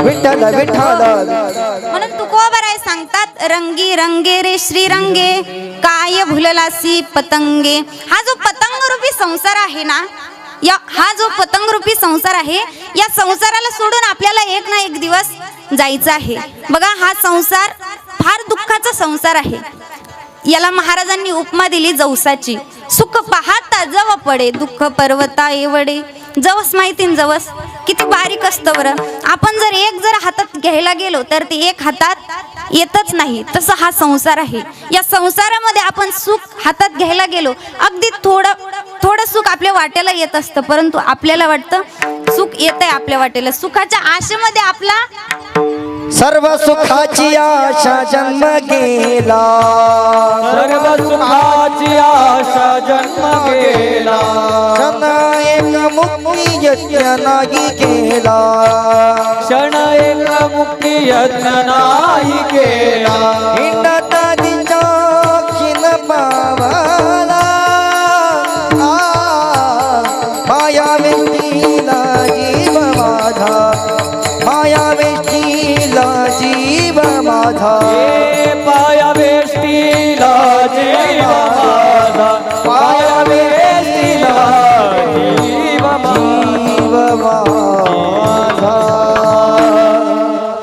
विठ्ठल विठ्ठल विठ्ठल. म्हणून तुकोबाराय सांगतात, रंगी रंगे रे श्रीरंगे काय भुललासी पतंगे. हा जो पतंग रूपी संसार आहे ना, हा जो पतंग रूपी संसार आहे, या संसाराला सोडून आपल्याला एक ना एक दिवस जायचं आहे. बघा, हा संसार फार दुःखाचा संसार आहे. याला महाराजांनी उपमा दिली जवसाची. सुख पाहता जव पडे, दुःख पर्वता एवढे. जवस माहिती ना, जवस किती बारीक असतं बरं. आपण जर हातात घ्यायला गेलो तर ते एक हातात येतच नाही. तसं हा संसार आहे. या संसारामध्ये आपण सुख हातात घ्यायला गेलो, अगदी थोडं सुख आपल्या वाट्याला येत असतं, परंतु आपल्याला वाटतं सुख येत आहे आपल्या वाट्याला. सुखाच्या आशेमध्ये आपला सर्व सुखाची आशा जन्म गेला, सर्व सुखाची आशा जन्म गेला, क्षण एक मुक्ती यज्ञ नाही केला, क्षण एक मुक्ती यज्ञ नाही केला. हिंडता दिशा खिन पावला, माया वेष्टीला जीव माझा, माया वेष्टीला जीव माझा, पाया वेष्टीला जीव माझा, पाया वेष्टीला जीव माझा.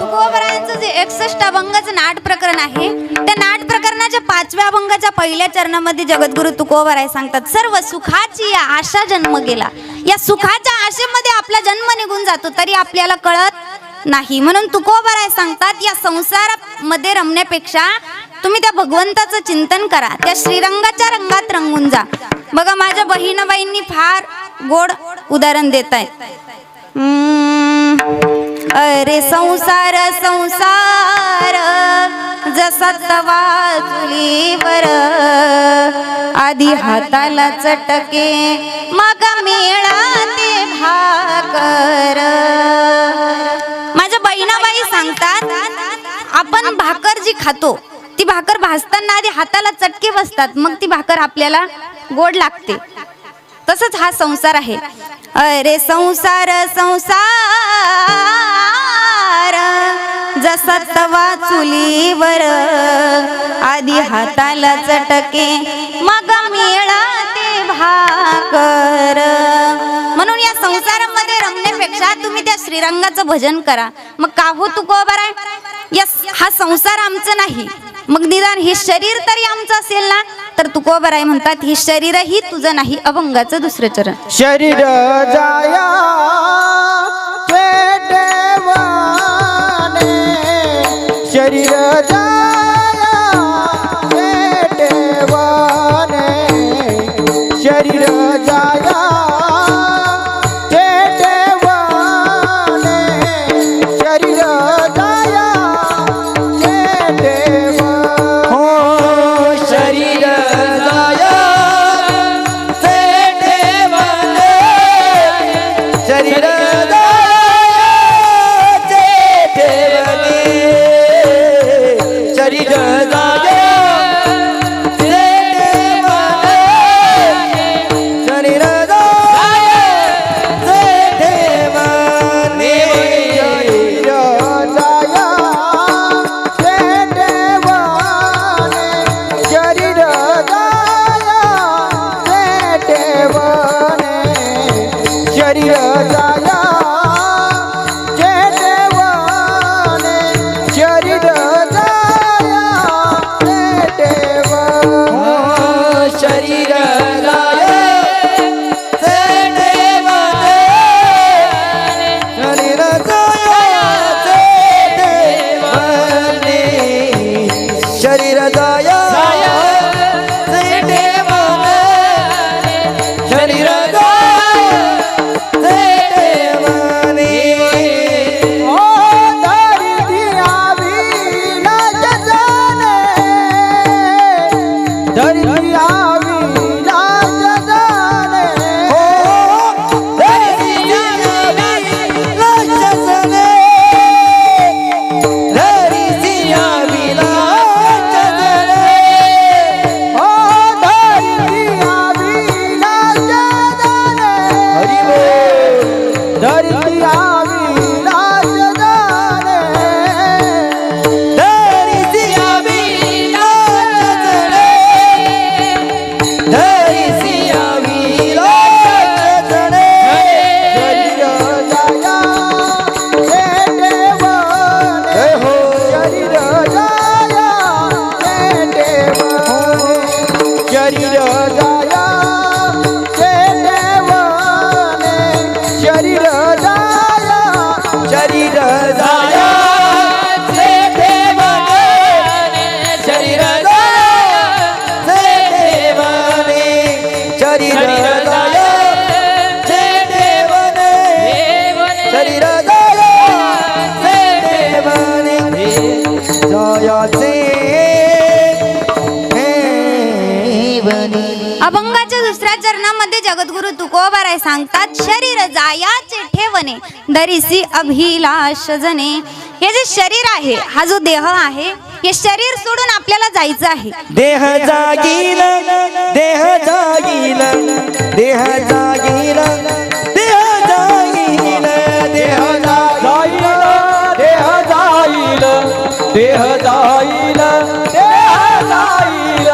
तुकोबारायांचं जे 61 अभंगाचं नाट प्रकरण आहे, त्या नाट प्रकरणाच्या 5व्या अभंगाच्या पहिल्या चरणामध्ये जगद्गुरु तुकोबाराय सांगतात, सर्व सुखाची या आशा जन्म गेला. या सुखाच्या आशेमध्ये आपला जन्म निघून जातो तरी आपल्याला कळत नाही. म्हणून तुकोबाराय सांगतात, या संसारामध्ये रमण्यापेक्षा तुम्ही त्या भगवंताचं चिंतन करा, त्या श्रीरंगाच्या रंगात रंगून जा. बघा, माझ्या बहिणाबाईंनी फार गोड उदाहरण देत आहेत. अरे संसार संसार जसा तवा चुलीवर, आधी हाताला चटके मग मिळते भाकर. माझ्या बहिणाबाई सांगतात, आपण भाकर जी खातो ती भाकर भाजताना आधी हाताला चटके बसतात, मग ती भाकर आपल्याला गोड लागते. तसंच हा संसार आहे. अरे संसार संसार जसा तवा चुलीवर, आधी हाताला चटके मग मिळते भाकर. म्हणून या संसारामध्ये रमण्यापेक्षा तुम्ही त्या श्रीरंगाचं भजन करा. मग का हो तुकोबाराय, हा संसार आमचं नाही, मग निदान हे शरीर तरी आमचं असेल ना. तर तुकोबाराय म्हणतात, हे शरीरही तुझं नाही. अभंगाचं दुसरं चरण. शरीर जाया देवाने, शरीर जाया देवाने, शरीर जाया देवाने, शरीर जाया देवा. हो शरीर जाया देवाने, शरीर देहायाचे ठेवणे. अभंगाच्या दुसऱ्या चरणामध्ये जगद्गुरु तुकोबाराय सांगतात, शरीर जायाचे ठेवणे धरिसी अभिलाष जने. हे जे शरीर आहे, हा जो देह आहे, हे शरीर सोडून आपल्याला जायचं आहे. देह जागील देह जागील देह जागील देह जागील देह जाईल देह जाईल देह जाईल देह जाईल.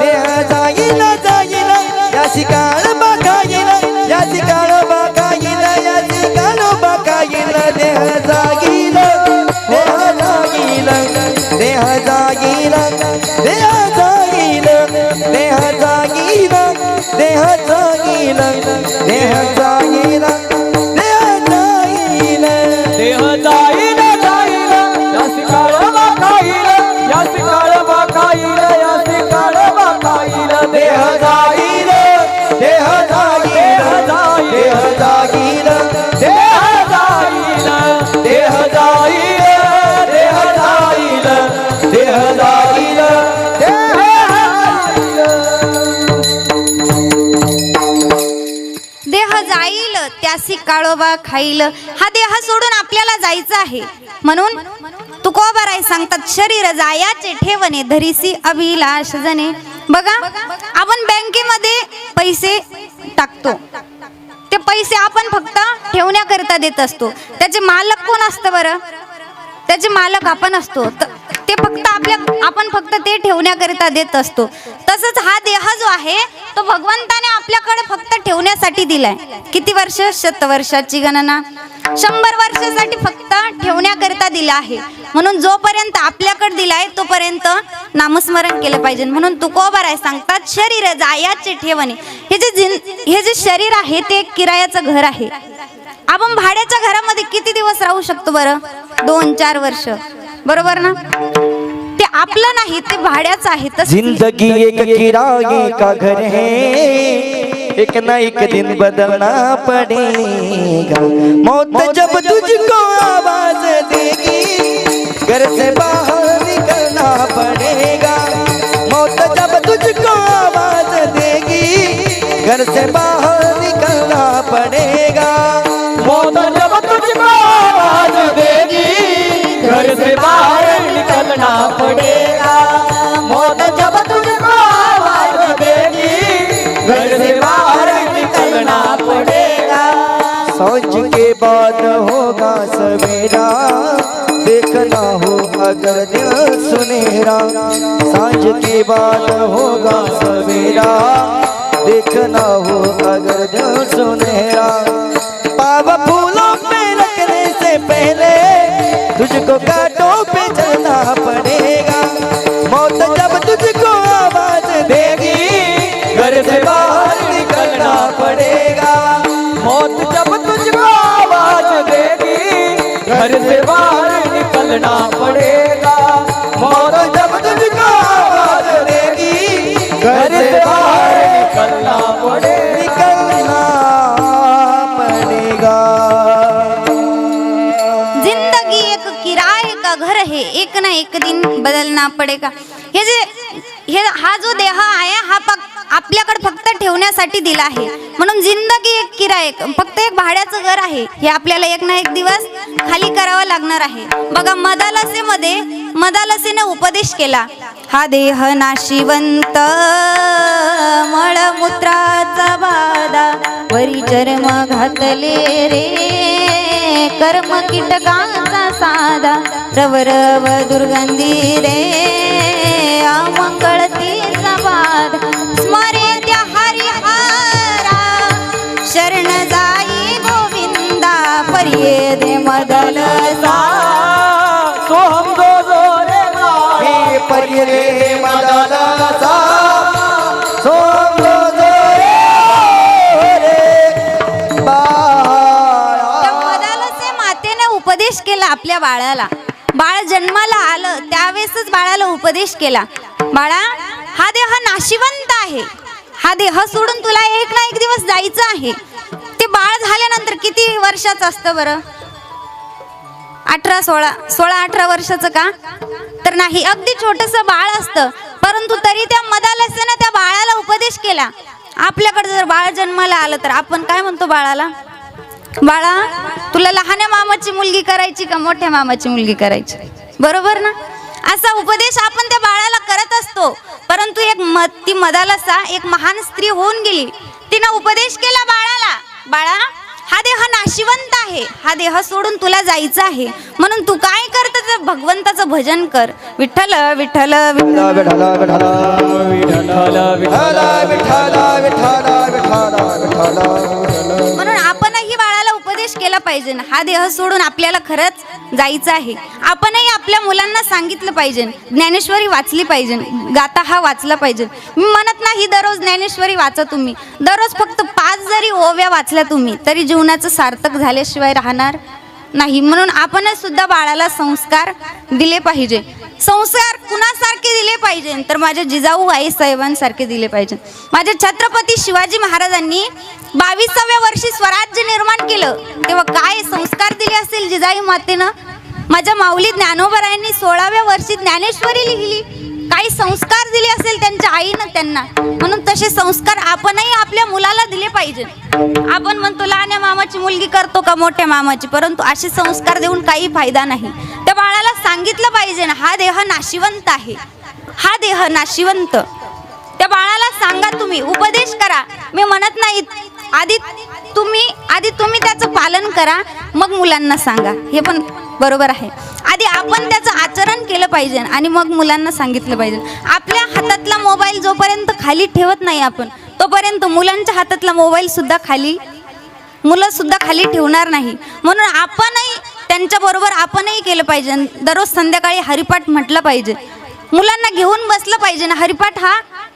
देह जागील जागील याची काळ बाकाईल याची काळ बाकाईल याची काळ बाकाईल. देह जागील देह जागील देह जागील देह जागील देह जागील देह जागील देह जागील देह जागील. देह जाईल जाईल यासी काळवा खाईल यासी काळवा खाईल यासी काळवा खाईल. देह जागील देह जागील देह जागील देह जाईल देह जाईल देह जागील देह जागील देह जाईल त्यासी काळोबा खाईल. हा देह सोडून आपल्याला जायचं आहे. म्हणून तुकोबाराय सांगतात, शरीर जायाचे ठेवणे धरिसी अभिलाष जने. बघा, आपण बँकेमध्ये पैसे टाकतो, ते पैसे आपण फक्त ठेवण्याकरिता देत असतो. त्याचे मालक कोण असतं बरं? त्याचे मालक आपण असतो. ते फक्त आपण फक्त ते ठेवण्याकरिता देत असतो. तसंच हा देह जो आहे, तो भगवंताने आपल्याकडे फक्त ठेवण्यासाठी दिलाय. किती वर्ष? 100 वर्षाची गणना, 100 वर्षासाठी फक्त ठेवण्याकरिता दिला आहे. म्हणून जोपर्यंत आपल्याकडे दिलाय तोपर्यंत नामस्मरण केलं पाहिजे. म्हणून तुकोबाराय सांगतात, शरीर जायाचे ठेवणे. हे जे शरीर आहे ते एक किरायाचं घर आहे. आपण भाड्याच्या घरामध्ये किती दिवस राहू शकतो बरं? 2-4 वर्ष, बरोबर ना? ते आपलं नाही, ते भाड्याचं आहे. जिंदगी एक किराए का घर है, एक ना एक दिन बदलना पड़ेगा. मौत जब तुझको आवाज देगी, घर से बाहर निकलना पड़ेगा. मौत जब तुझको आवाज देगी, घर से बाहर निकलना पड़ेगा. मौत जब तुझको आवाज देगी घर से बाहर निकलना पड़ेगा. मौत जब तुझको आवाज देगी घर से बाहर निकलना पड़ेगा. सांझ के बाद होगा सवेरा, देखना हो अगर दिल सुनेरा. सांझ के बाद होगा सवेरा, देखना हो अगर दिल सुनेरा. पाव फूलों पे रखने से पहले तुझको कांटों पे चलना पड़ेगा. मौत जब तुझको आवाज देगी, घर से बाहर निकलना पड़ेगा. मौत जब तुझको आवाज देगी घर से बाहर निकलना पड़ेगा. मौत जब तुझको आवाज देगी, घर से बाहर निकलना पड़ेगा. निकलना पड़ेगा. जिंदगी एक किराए का घर है, एक ना एक दिन बदलना पडेगा. हा जो देह आहे, हा आपल्याकडे फक्त ठेवण्यासाठी दिला आहे. म्हणून जिंदगी एक किराए, फक्त एक भाड्याचं घर आहे. हे आपल्याला एक ना एक दिवस खाली करावं लागणार आहे. बघा, मदालसेने उपदेश केला, हा देह नाशिवंत मळमूत्राचा बाधा, वरी चर्म घातले रे कर्म कीटकांचा साधा, रवरव दुर्गंधी रे अमंगळतीचा बाध, स्मरे त्या हरिहरा शरण जाई गोविंदा, पर्ये दे मदलसा सोहम जो जो रे हे पर्ये रे मदलसा, सोहम जो जो रे बाळा. त्या मदालसे मातेने उपदेश केला आपल्या बाळाला. बाळ जन्माला आलं त्यावेळेसच बाळाला उपदेश केला, बाळा, हा देह नाशिवंत आहे. हा देह सोडून तुला एक ना एक दिवस जायचं आहे. ते बाळ झाल्यानंतर किती वर्षाचं असतं बरं? 18-16 वर्षाचं का? तर तर नाही. अगदी छोटंसं बाळ असतं, परंतु तरी त्या मदालसानं त्या बाळाला उपदेश केला. आपल्याकडे जर बाळ जन्माला आलं तर आपण काय म्हणतो बाळाला? बाळा, तुला लहान्या मामाची मुलगी करायची का मोठ्या मामाची मुलगी करायची? बरोबर ना? असा उपदेश आपण त्या बाळाला करत असतो. परंतु ती मदालसा एक महान स्त्री होऊन गेली. तिनं उपदेश केला बाळाला, बाळा, हा देह नाशिवंत आहे, हा देह सोडून तुला जायचं आहे, म्हणून तू काय करत तर भगवंताचं भजन कर. विठ्ठल विठ्ठल विठ्ठल विठ्ठल विठ्ठल विठ्ठल विठ्ठल विठ्ठल विठ्ठल. म्हणून आपणही बाळाला उपदेश केला पाहिजे. हा देह सोडून आपल्याला खरंच जायचं आहे. आपणही आपल्या मुलांना सांगितलं पाहिजे, ज्ञानेश्वरी वाचली पाहिजे, गाथा हा वाचला पाहिजे. मी म्हणत नाही दररोज ज्ञानेश्वरी वाचा तुम्ही, दररोज फक्त 5 जरी ओव्या वाचल्या तुम्ही तरी जीवनाचं सार्थक झाल्याशिवाय राहणार नाही. म्हणून आपणच सुद्धा बाळाला संस्कार दिले पाहिजे. संस्कार कुणासारखे दिले पाहिजे तर माझ्या जिजाऊ आई साहेबांसारखे दिले पाहिजे. माझ्या छत्रपती शिवाजी महाराजांनी 22व्या वर्षी स्वराज्य निर्माण केलं, तेव्हा काय संस्कार दिले असतील जिजाई मातेनं. माझ्या माऊली ज्ञानोबरायांनी 16व्या वर्षी ज्ञानेश्वरी लिहिली, काही संस्कार दिले असेल त्यांच्या आईनं त्यांना. म्हणून तसे संस्कार आपणही आपल्या मुलाला दिले पाहिजे. आपण म्हणतो लहान्या मामाची मुलगी करतो का मोठ्या मामाची, परंतु असे संस्कार देऊन काही फायदा नाही. त्या बाळाला सांगितलं पाहिजे ना, हा देह नाशिवंत आहे, हा देह नाशिवंत. त्या बाळाला सांगा, तुम्ही उपदेश करा. मी म्हणत नाही, आधी तुम्ही त्याचं पालन करा, मग मुलांना सांगा. हे पण बरोबर आहे. आधी आपण त्याचं आचरण केलं पाहिजे आणि मग मुलांना सांगितलं पाहिजे. आपल्या हातातला मोबाईल जोपर्यंत खाली ठेवत नाही आपण, तोपर्यंत मुलांच्या हातातला मोबाईल सुद्धा मुलं सुद्धा खाली ठेवणार नाही. म्हणून आपणही त्यांच्याबरोबर आपणही केलं पाहिजे. दररोज संध्याकाळी हरिपाठ म्हटलं पाहिजे, मुलांना घेऊन बसलं पाहिजे. हरिपाठ हा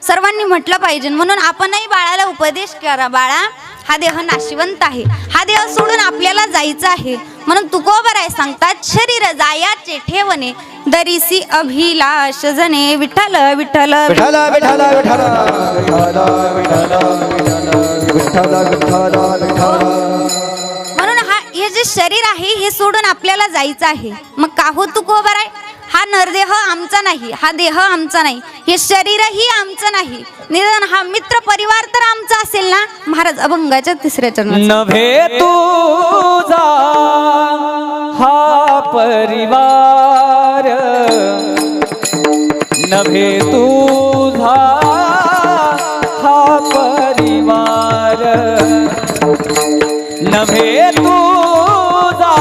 सर्वांनी म्हटलं पाहिजे. म्हणून आपणही बाळाला उपदेश करा, बाळा, हा देह नाशिवंत आहे, हा देह सोडून आपल्याला जायचं आहे. म्हणून तुकोबराय सांगतात, शरीर जायाचे ठेवणे दरीसी अभिलाष जने. विठ्ठल विठ्ठल विठ्ठल विठ्ठल विठ्ठल विठ्ठल विठ्ठल विठ्ठल. म्हणून हे जे शरीर आहे हे सोडून आपल्याला जायचं आहे. मग का हो तुकोबराय, हा नरदेह आमचा नाही, हा देह आमचा नाही, हे शरीरही आमचं नाही, निदान हा मित्र परिवार तर आमचा असेल ना. महाराज अभंगाच्या 3ऱ्या चरणात, नभे तुझा हा परिवार, नभे तुझा हा परिवार, नभे तुझा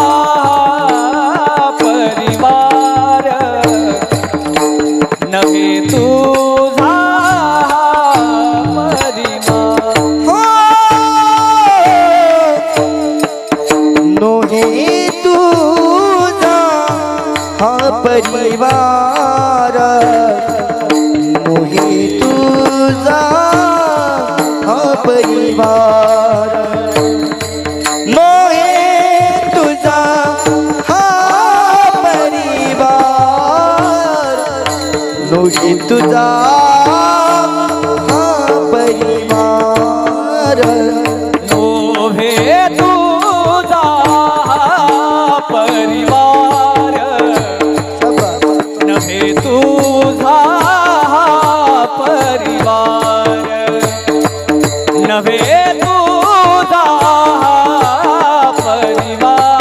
परिवार, नभे तुझा नोहे तुझा हा परिवार, नोहे तुझा हा परिवार, नोहे तुझा हा परिवार, नोहे तुझा हा परिवार, नोहे तुझा परिवार, नभे तुझा परिवार,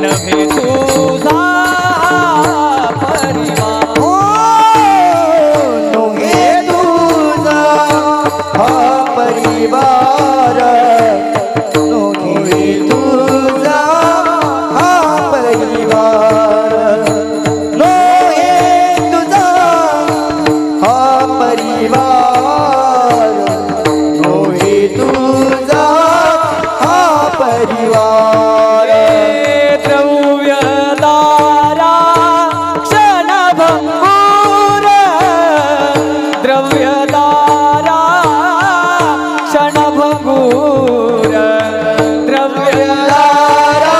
नभे तुझा परिवार, नभे तुझा परिवार. नोहे तुझा हा परिवार, नोहे तुझा हा परिवार, नोहे तुझा हा परिवार, नोहे तुझा हा परिवार. द्रव्यदारा क्षणभंगूर, द्रव्यदारा क्षणभंगूर, द्रव्यदारा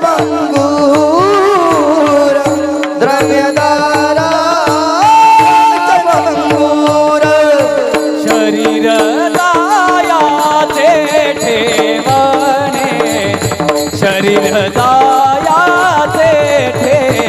क्षणभंगूर, द्रव्यदारा क्षणभंगूर, शरीर जायाचे ठेवणे, शरीर जायाचे ठेवणे,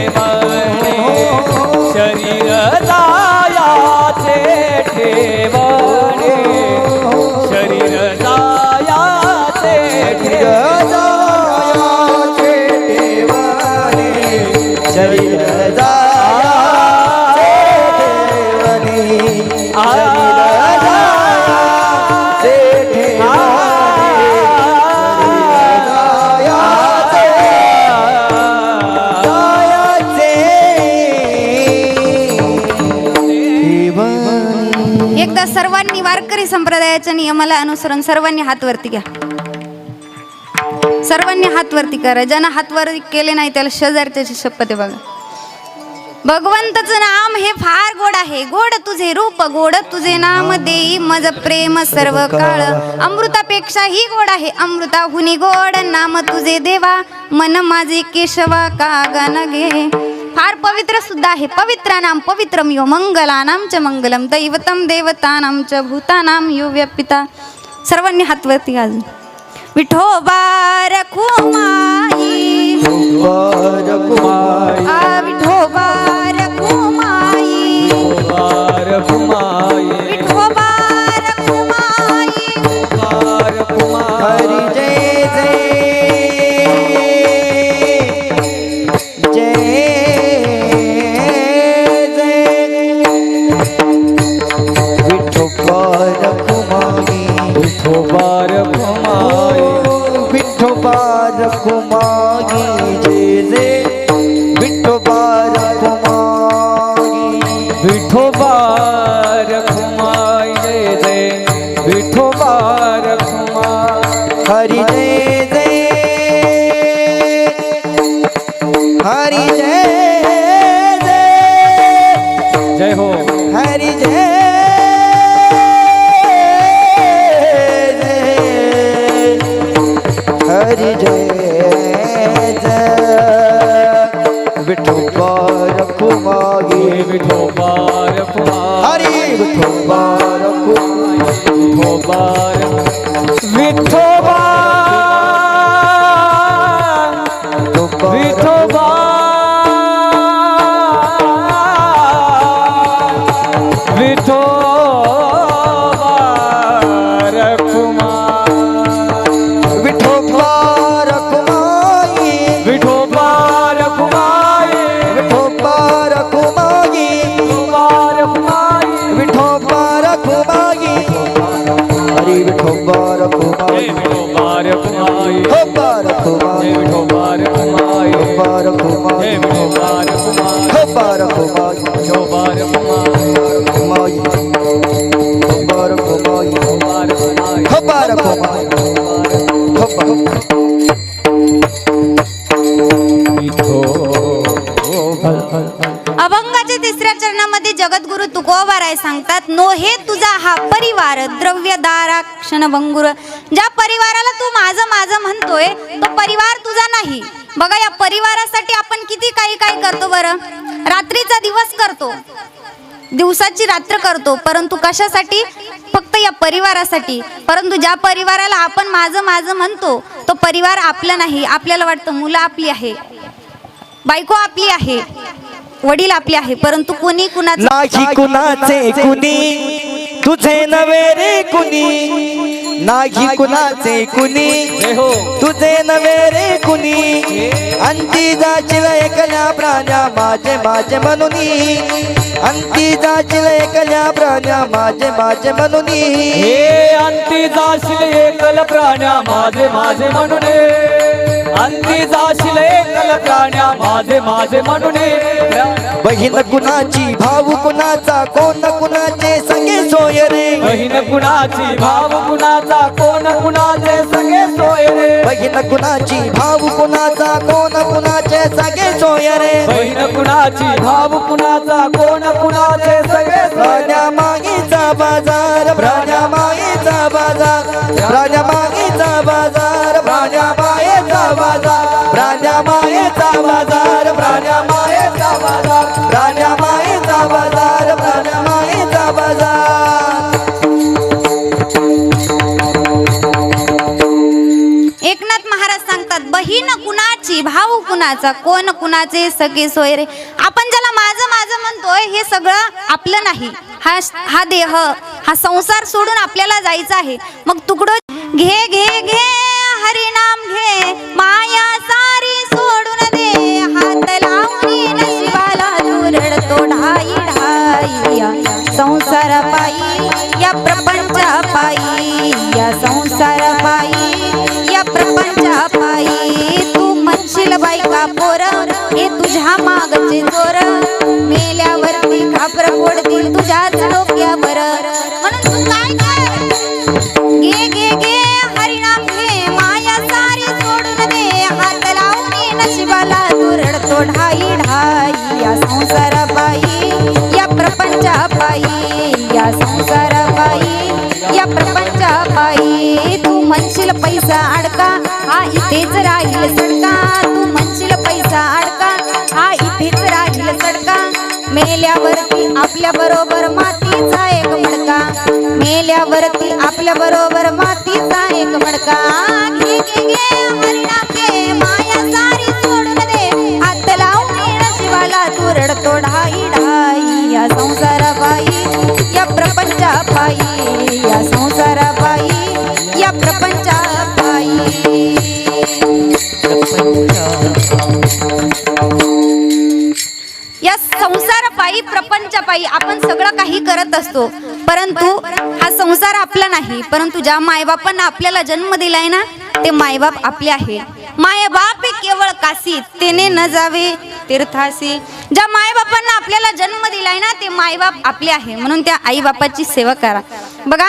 शरीर जायाचे ठेवणे शरीर जायाचे ठेवणे एकदा सर्वांनी वारकरी संप्रदायाच्या नियमाला अनुसरून सर्वांनी हात वरती घ्या. सर्वांनी हात वरती करा. ज्यांना हात वरती केले नाही त्याला शेजारच्याची शपथ आहे बघा. भगवंताचं नाम हे फार गोड आहे. गोड तुझे रूप गोड तुझे नाम देई मज प्रेम सर्व काळ. अमृतापेक्षाही गोड आहे अमृताहुनी गोड नाम तुझे देवा मन माझे केशवा का गान गे. फार पवित्र सुद्धा आहे. पवित्र नाम पवित्रम यो मंगलानाम च मंगलम दैवतम देवतानाम च भूतानाम यो व्यापिता. सर्वांनी हात वरती घालून विठोबा रखुमाई आ विठोबा रखुमाई विठोबा रखुमाई हरी जय जय जय जय विठोबा रखुमाई विठोबा रखुमाई विठोबा रखुमाई जय जय विठोबा रखुमाई विठोबा रखुमाई जय जय विठोबा रखुमाई. हरी जय जय हरी जय जय जय हो. हरी जय जय हरी जय जय विठोबा रखुमाई विठोबा रखुमाई हरी विठोबा रखुमाई विठोबा विठोबा विठोबा विठोबा रखुमाई विठोबा रखुमाई विठोबा रखुमाई विठोबा रखुमाई विठोबा रखुमाई विठोबा रखुमाई हरी विठोबा रखुमाई विठोबा रखुमाई विठोबा रखुमाई विठोबा रखुमाई विठोबा रखुमाई विठोबा रखुमाई विठोबा रखुमाई विठोबा रखुमाई रखुमाई विठोबा रखुमाई विठोबा रखुमाई अभंगाच्या तिसऱ्या चरणामध्ये जगद्गुरु तुकोबाराय सांगतात नोहे तुझा हा परिवार द्रव्य दारा क्षणभंगुर. ज्या परिवाराला तू माझं माझं म्हणतोय तो परिवार तुझा नाही. बघा या परिवारासाठी आपण किती काही काही करतो बरं. रात्रीचा दिवस करतो दिवसाची रात्र करतो परंतु कशासाठी फक्त या परिवारासाठी. परंतु ज्या परिवाराला आपण माझं माझं म्हणतो तो परिवार आपला नाही. आपल्याला वाटतं मुलं आपली आहे बायको आपली आहे वडील आपले आहे परंतु कोणी कुणाचं नाही कुणाचे कुणी तुझे नवे रे कुणी नाही कुणाचे कुणी तुझे नवे रे कुणी अंती जाशील एकल्या प्राण्या माझे माझे म्हणूनी अंती जाशील एकल्या प्राण्या माझे माझे म्हणूनी हे अंती जाशील एकल प्राण्या माझे माझे म्हणून अंती जाशील एकल प्राण्या माझे माझे म्हणून बहीण कुणाची भाऊ कुणाचा कोण कुणाचे सगळे सोय रे बहीण कुणाची भाव कुणाचा कोण कुणाचे सगळे सोय रे बहीण कुणाची भाऊ कुणाचा कोण कुणाचे सगळे सोय रे बहीण कुणाची भाव कुणाचा कोण कुणाचे सगळे प्राण्या मागीचा बाजार प्राण्या मागीचा बाजार प्राण्या मागीचा बाजार प्राण्या मायेचा बाजार प्राण्या मायेचा बाजार प्राण्या मायेचा बाजार प्राण्या मायेचा बाजार प्राण्या मायेचा बाजार. एकनाथ महाराज सांगतात बहीण कुणाची भाऊ कुणाचा कोण कुणाचे सगळे सोय रे. आपण ज्याला माझं माझं म्हणतोय हे सगळं आपलं नाही. हा देह हा संसार सोडून आपल्याला जायचं आहे. मग तुकडं घे घे घे हरिनाम घे माया सारी सोडून दे हात लावून हे तुझ्या मागचे चोर मेल्यावरती खापर फोडतील तुझ्याच डोक्यावर. म्हणून तू काय कर, घे घे घे हरिनाम घे, माया सारी सोडून दे, हात लावून नशिबाला तू रडतो ढाई ढाई. या संसारापायी या प्रपंचापायी, या संसारापायी या प्रपंचापायी. तू म्हणशील पैसा अडका हा इथेच राहील सडका, तू म्हणशील पैसा अडका हा इथेच राहील सडका. मेल्यावरती आपल्या बरोबर मातीचा एक मडका, मेल्यावरती आपल्या बरोबर मातीचा एक मडका. घे घे घे हरिनाम घे, माया सारी सोडून दे, हात लावून नशिबाला तू रडतो ढाई ढाई. या संसारापायी या प्रपंचापायी, या संसारापायी या प्रपंचापायी. या संसारापायी प्रपंचापायी आपण सगळं काही करत असतो, परंतु हा संसार आपला नाही. परंतु ज्या मायबापांना आपल्याला जन्म दिलाय ना ते मायबाप आपले आहे. मायबाप केवळ काशी तेने न जावे तीर्थासी. ज्या मायबापांना आपल्याला जन्म दिलाय ना ते मायबाप आपले आहे, म्हणून त्या आई बापाची सेवा करा. बघा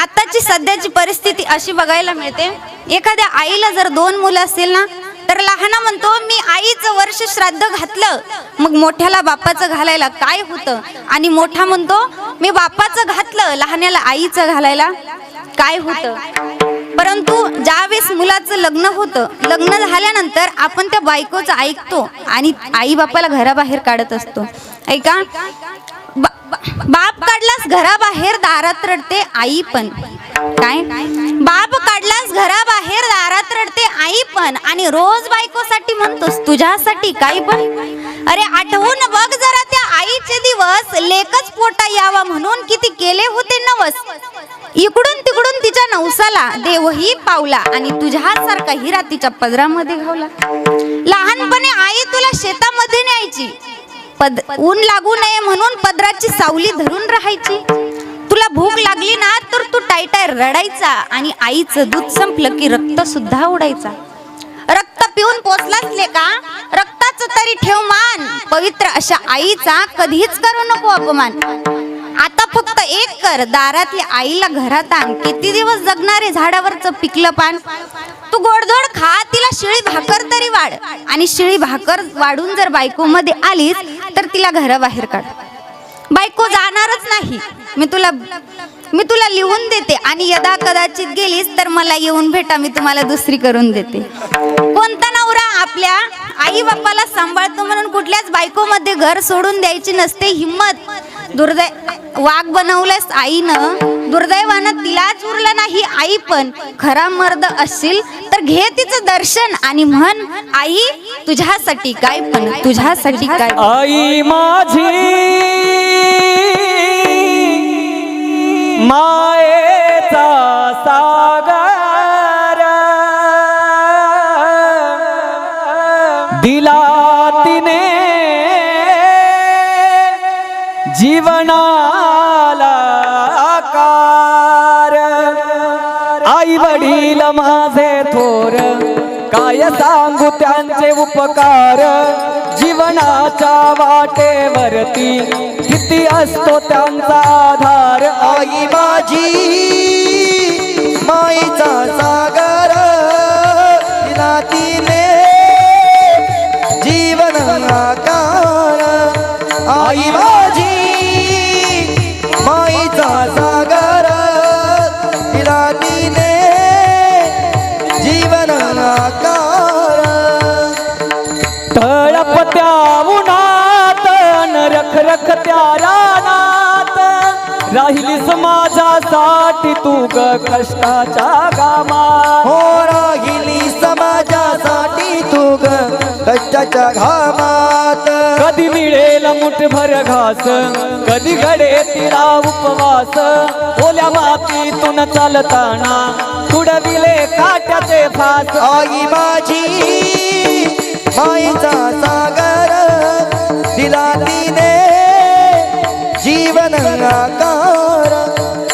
आताची सध्याची परिस्थिती अशी बघायला मिळते, एखाद्या आईला जर 2 मुलं असेल ना तर लहाना म्हणतो मी आईचं वर्ष श्राद्ध घातलं, मग मोठ्याला बापाचं घालायला काय होतं, आणि मोठा म्हणतो मी बापाचं घातलं, लहान्याला आईचं घालायला काय होतं. परंतु ज्यावेळेस मुलाचं लग्न होतं, लग्न झाल्यानंतर आपण त्या बायकोचं ऐकतो आणि आई बापाला घराबाहेर काढत असतो. ऐका, बाप काढलास घराबाहेर दारात रडते आई पण. काय बाप काढलास घराबाहेर दारात रडते आई पण, आणि रोज बायकोसाठी म्हणतोस तुझ्यासाठी काही पण. अरे आठवून बघ जरा त्या आईचे दिवस, लेकच पोटा यावा म्हणून किती केले होते नवस. इकडून तिकडून तिच्या नवसाला देवही पावला, आणि तुझ्यासारखा हिरा तिच्या पदरामध्ये घावला. लहानपणी आई तुला शेतामध्ये न्यायची, ऊन लागू नये म्हणून पदराची सावली धरून राहायची. तुला भूक लागली ना तर तू टायटाय रडायचा, आणि आईचं दूध संपलं की रक्त सुद्धा उडायचा. रक्त पिऊन पोचलाच लेका, रक्ताचं तरी ठेव मान, पवित्र अशा आईचा कधीच करू नको अपमान. आता फक्त एक कर, दारातल्या आईला घरात आण, किती दिवस जगणारे झाडावरचं पिकलं पान. तू गोडधोड खा, तिला शिळी भाकर तरी वाढ, आणि शिळी भाकर वाढून जर बायको मध्ये आलीस तर तिला घराबाहेर काढ. बायको जाणारच नाही, मी तुला लिहून देते, आणि यदा कदाचित गेलीस तर मला येऊन भेटा, मी तुम्हाला दुसरी करून देते. कोणता नवरा आपल्या आई बापाला सांभाळतो म्हणून कुठल्याच बायको मध्ये घर सोडून द्यायची नसते हिम्मत. वाघ बनवलंस आईनं, दुर्दैवानं तिलाच उरलं नाही आई पण. खरा मर्द असशील तर घे तिचं दर्शन, आणि म्हण आई तुझ्यासाठी काय पण, तुझ्यासाठी काय. आई माझी मायेचा सागर, दिला तिने जीवनाला आकार. आई वडील माझे थोर, काय सांगू त्यांचे उपकार. जीवनाच्या वाटेवरती किती असतो त्यांचा आधार. आई माझी माईचा सागर, दिला तिने जीवन आकार. आई माझी माईचा सागर, दिला तिने जीवन आकार. तळपत्या उन्हात रखरख त्या रानात, राहिलीस माझ्यासाठी तू ग कष्टाच्या घामात. हो राहिली समाजासाठी तू ग कष्टाच्या घामात. कधी मिळेल मुठभर घास, कधी घडे तिला उपवास. ओल्या मातीतून चालताना तुडविले काट्याचे फास. आई माझी माईचा सागर, दिला तिने जीवन आकार.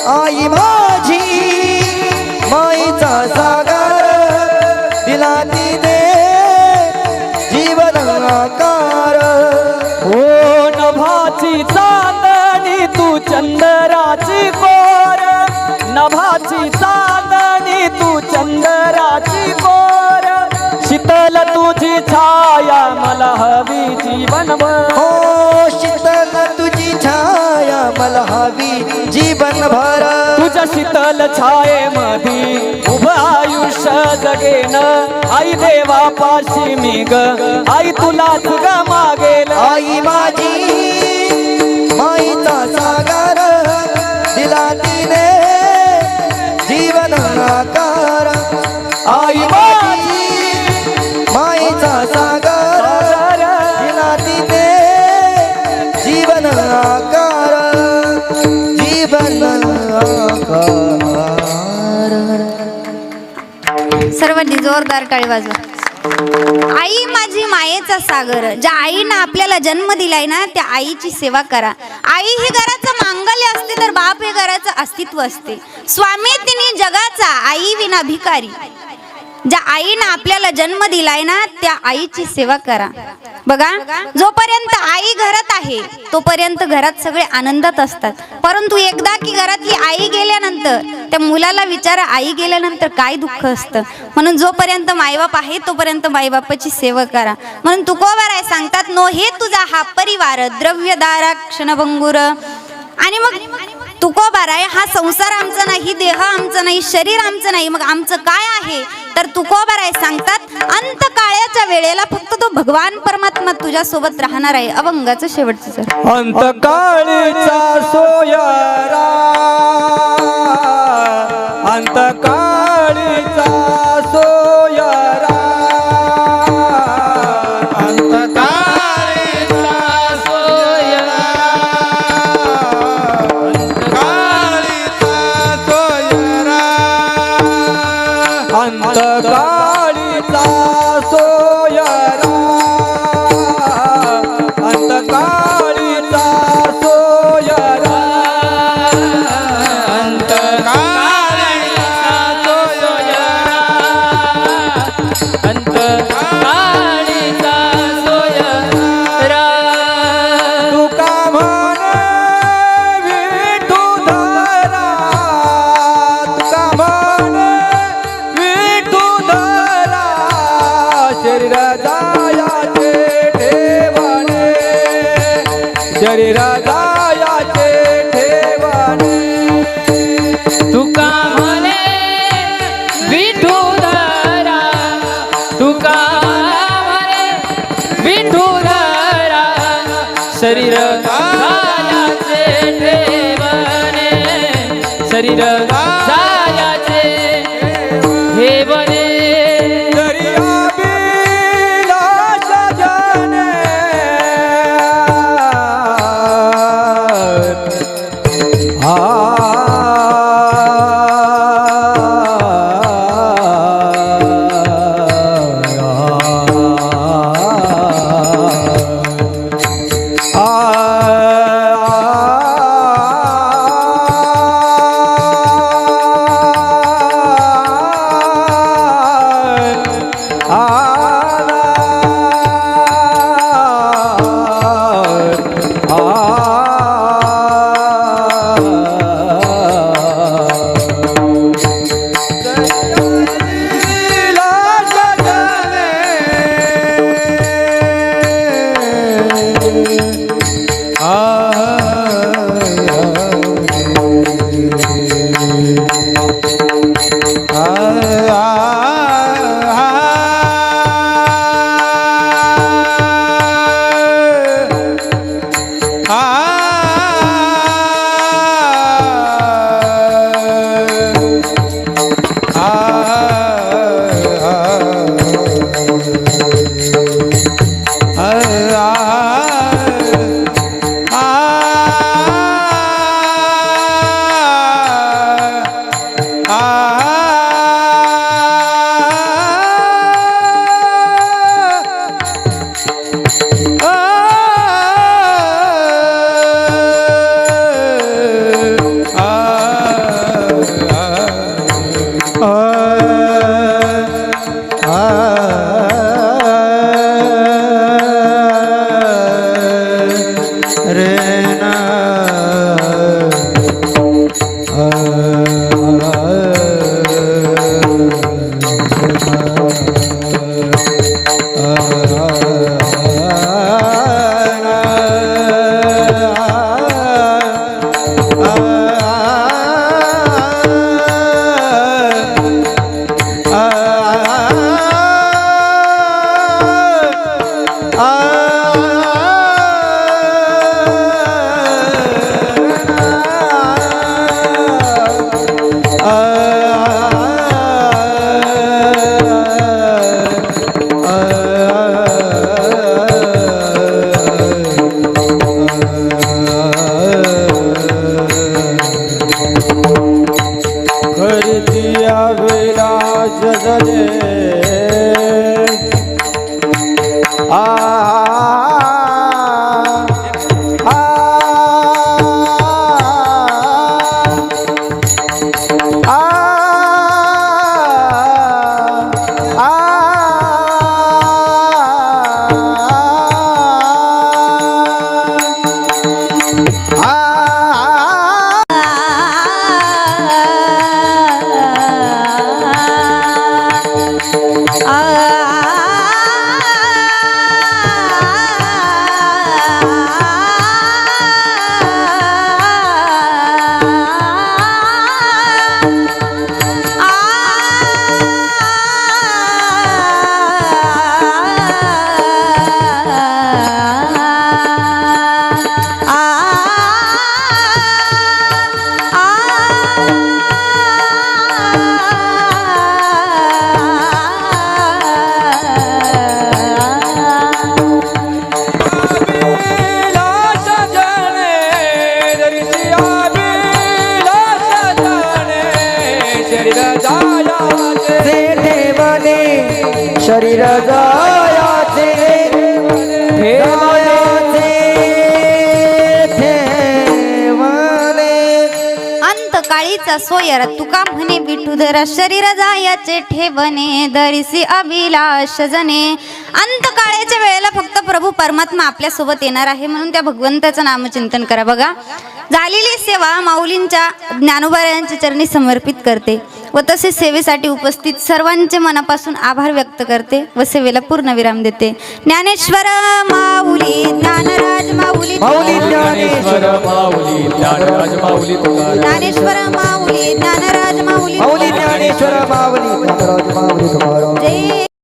आई माझी माईचा सागर, दिला तिने जीवन आकार ओ नभाची चांदणी तू चंद्राची कोर, नभाची चांदणी तू चंद्राची कोर, शीतल तुझी छाया मला हवी जीवनभर. हो शीतल तुझी छाया मला हवी जीवनभर. तुझ्या शीतल छायेमधी उभं आयुष्य जगेन, आई देवापाशी मी ग आई तुलाच ग मागेल. आई माझी माईचा सागर दिला तिने जीवन आकार. आई माझी माईचा सागर दिला तिने जीवन आकार. जीवन आकार. सर्वांनी जोरदार टाळी वाजवा. आई माझी मायेचा सागर, ज्या आईनं आपल्याला जन्म दिलाय ना त्या आईची सेवा करा. आई ही घराचं मांगल्य असते तर बाप हे घराचं अस्तित्व असते. स्वामी तिने जगाचा आई विना भिकारी. ज्या आईनं आपल्याला जन्म दिलाय ना त्या आईची सेवा करा. बघा जोपर्यंत आई घरात आहे तोपर्यंत घरात सगळे आनंदात असतात. परंतु एकदा की घरातली आई गेल्यानंतर त्या मुलाला विचारा आई गेल्यानंतर काय दुःख असतं. म्हणून जोपर्यंत मायबाप आहे तोपर्यंत मायबापाची सेवा करा. म्हणून तुकोबाराय सांगतात नो हे तुझा हा परिवार द्रव्यदारा क्षणभंगुर. आणि मग तुकोबाराय हा संसार आमचा नाही, देह आमचा नाही, शरीर आमचं नाही, मग आमचं काय आहे तर तुकोबाराय सांगतात अंत काळाच्या वेळेला फक्त तो भगवान परमात्मा तुझ्या सोबत राहणार आहे. अभंगाचं शेवटचं सर. अंतकाळीचा सोयरा, अंतकाळीचा सोयरा, अंतकाळीचा सोयरा, अंतकाळीचा सोयरा, अंतकाळीचा सोयरा, अंतकाळीचा सोयरा, अंतकाळीचा सोयरा. तुका म्हणे विठुधरा, तुका म्हणे विठुधरा, शरीर जायाचे ठेवाणे, शरीर जायाचे ठेवाणे. तुका म्हणे विठुधरा, तुका म्हणे विठुधरा, शरीर जायाचे ठेवणे, शरीर जायाचे ठेवणे. दर्या बिलास जने, शरीर जायाचे जायाचे ठेवले अंत काळीचा सोयर तुका म्हणे विठुधर शरीर जायाचे ठेवणे दरिसी अभिलाष जने. अंत काळाच्या वेळेला फक्त प्रभू परमात्मा आपल्या सोबत येणार आहे म्हणून त्या भगवंताचं नामचिंतन करा. बघा झालेली सेवा माऊलींच्या ज्ञानोबायांच्या चरणी समर्पित करते व तसेच सेवेसाठी उपस्थित सर्वांचे मनापासून आभार व्यक्त करते व सेवेला पूर्ण विराम देते. ज्ञानेश्वर माऊली ज्ञानराज माऊली माऊली ज्ञानेश्वर माऊली ज्ञानराज माऊली तुकाराम. ज्ञानेश्वर माऊली ज्ञानराज माऊली माऊली ज्ञानेश्वर माऊली ज्ञानराज माऊली तुकाराम. जय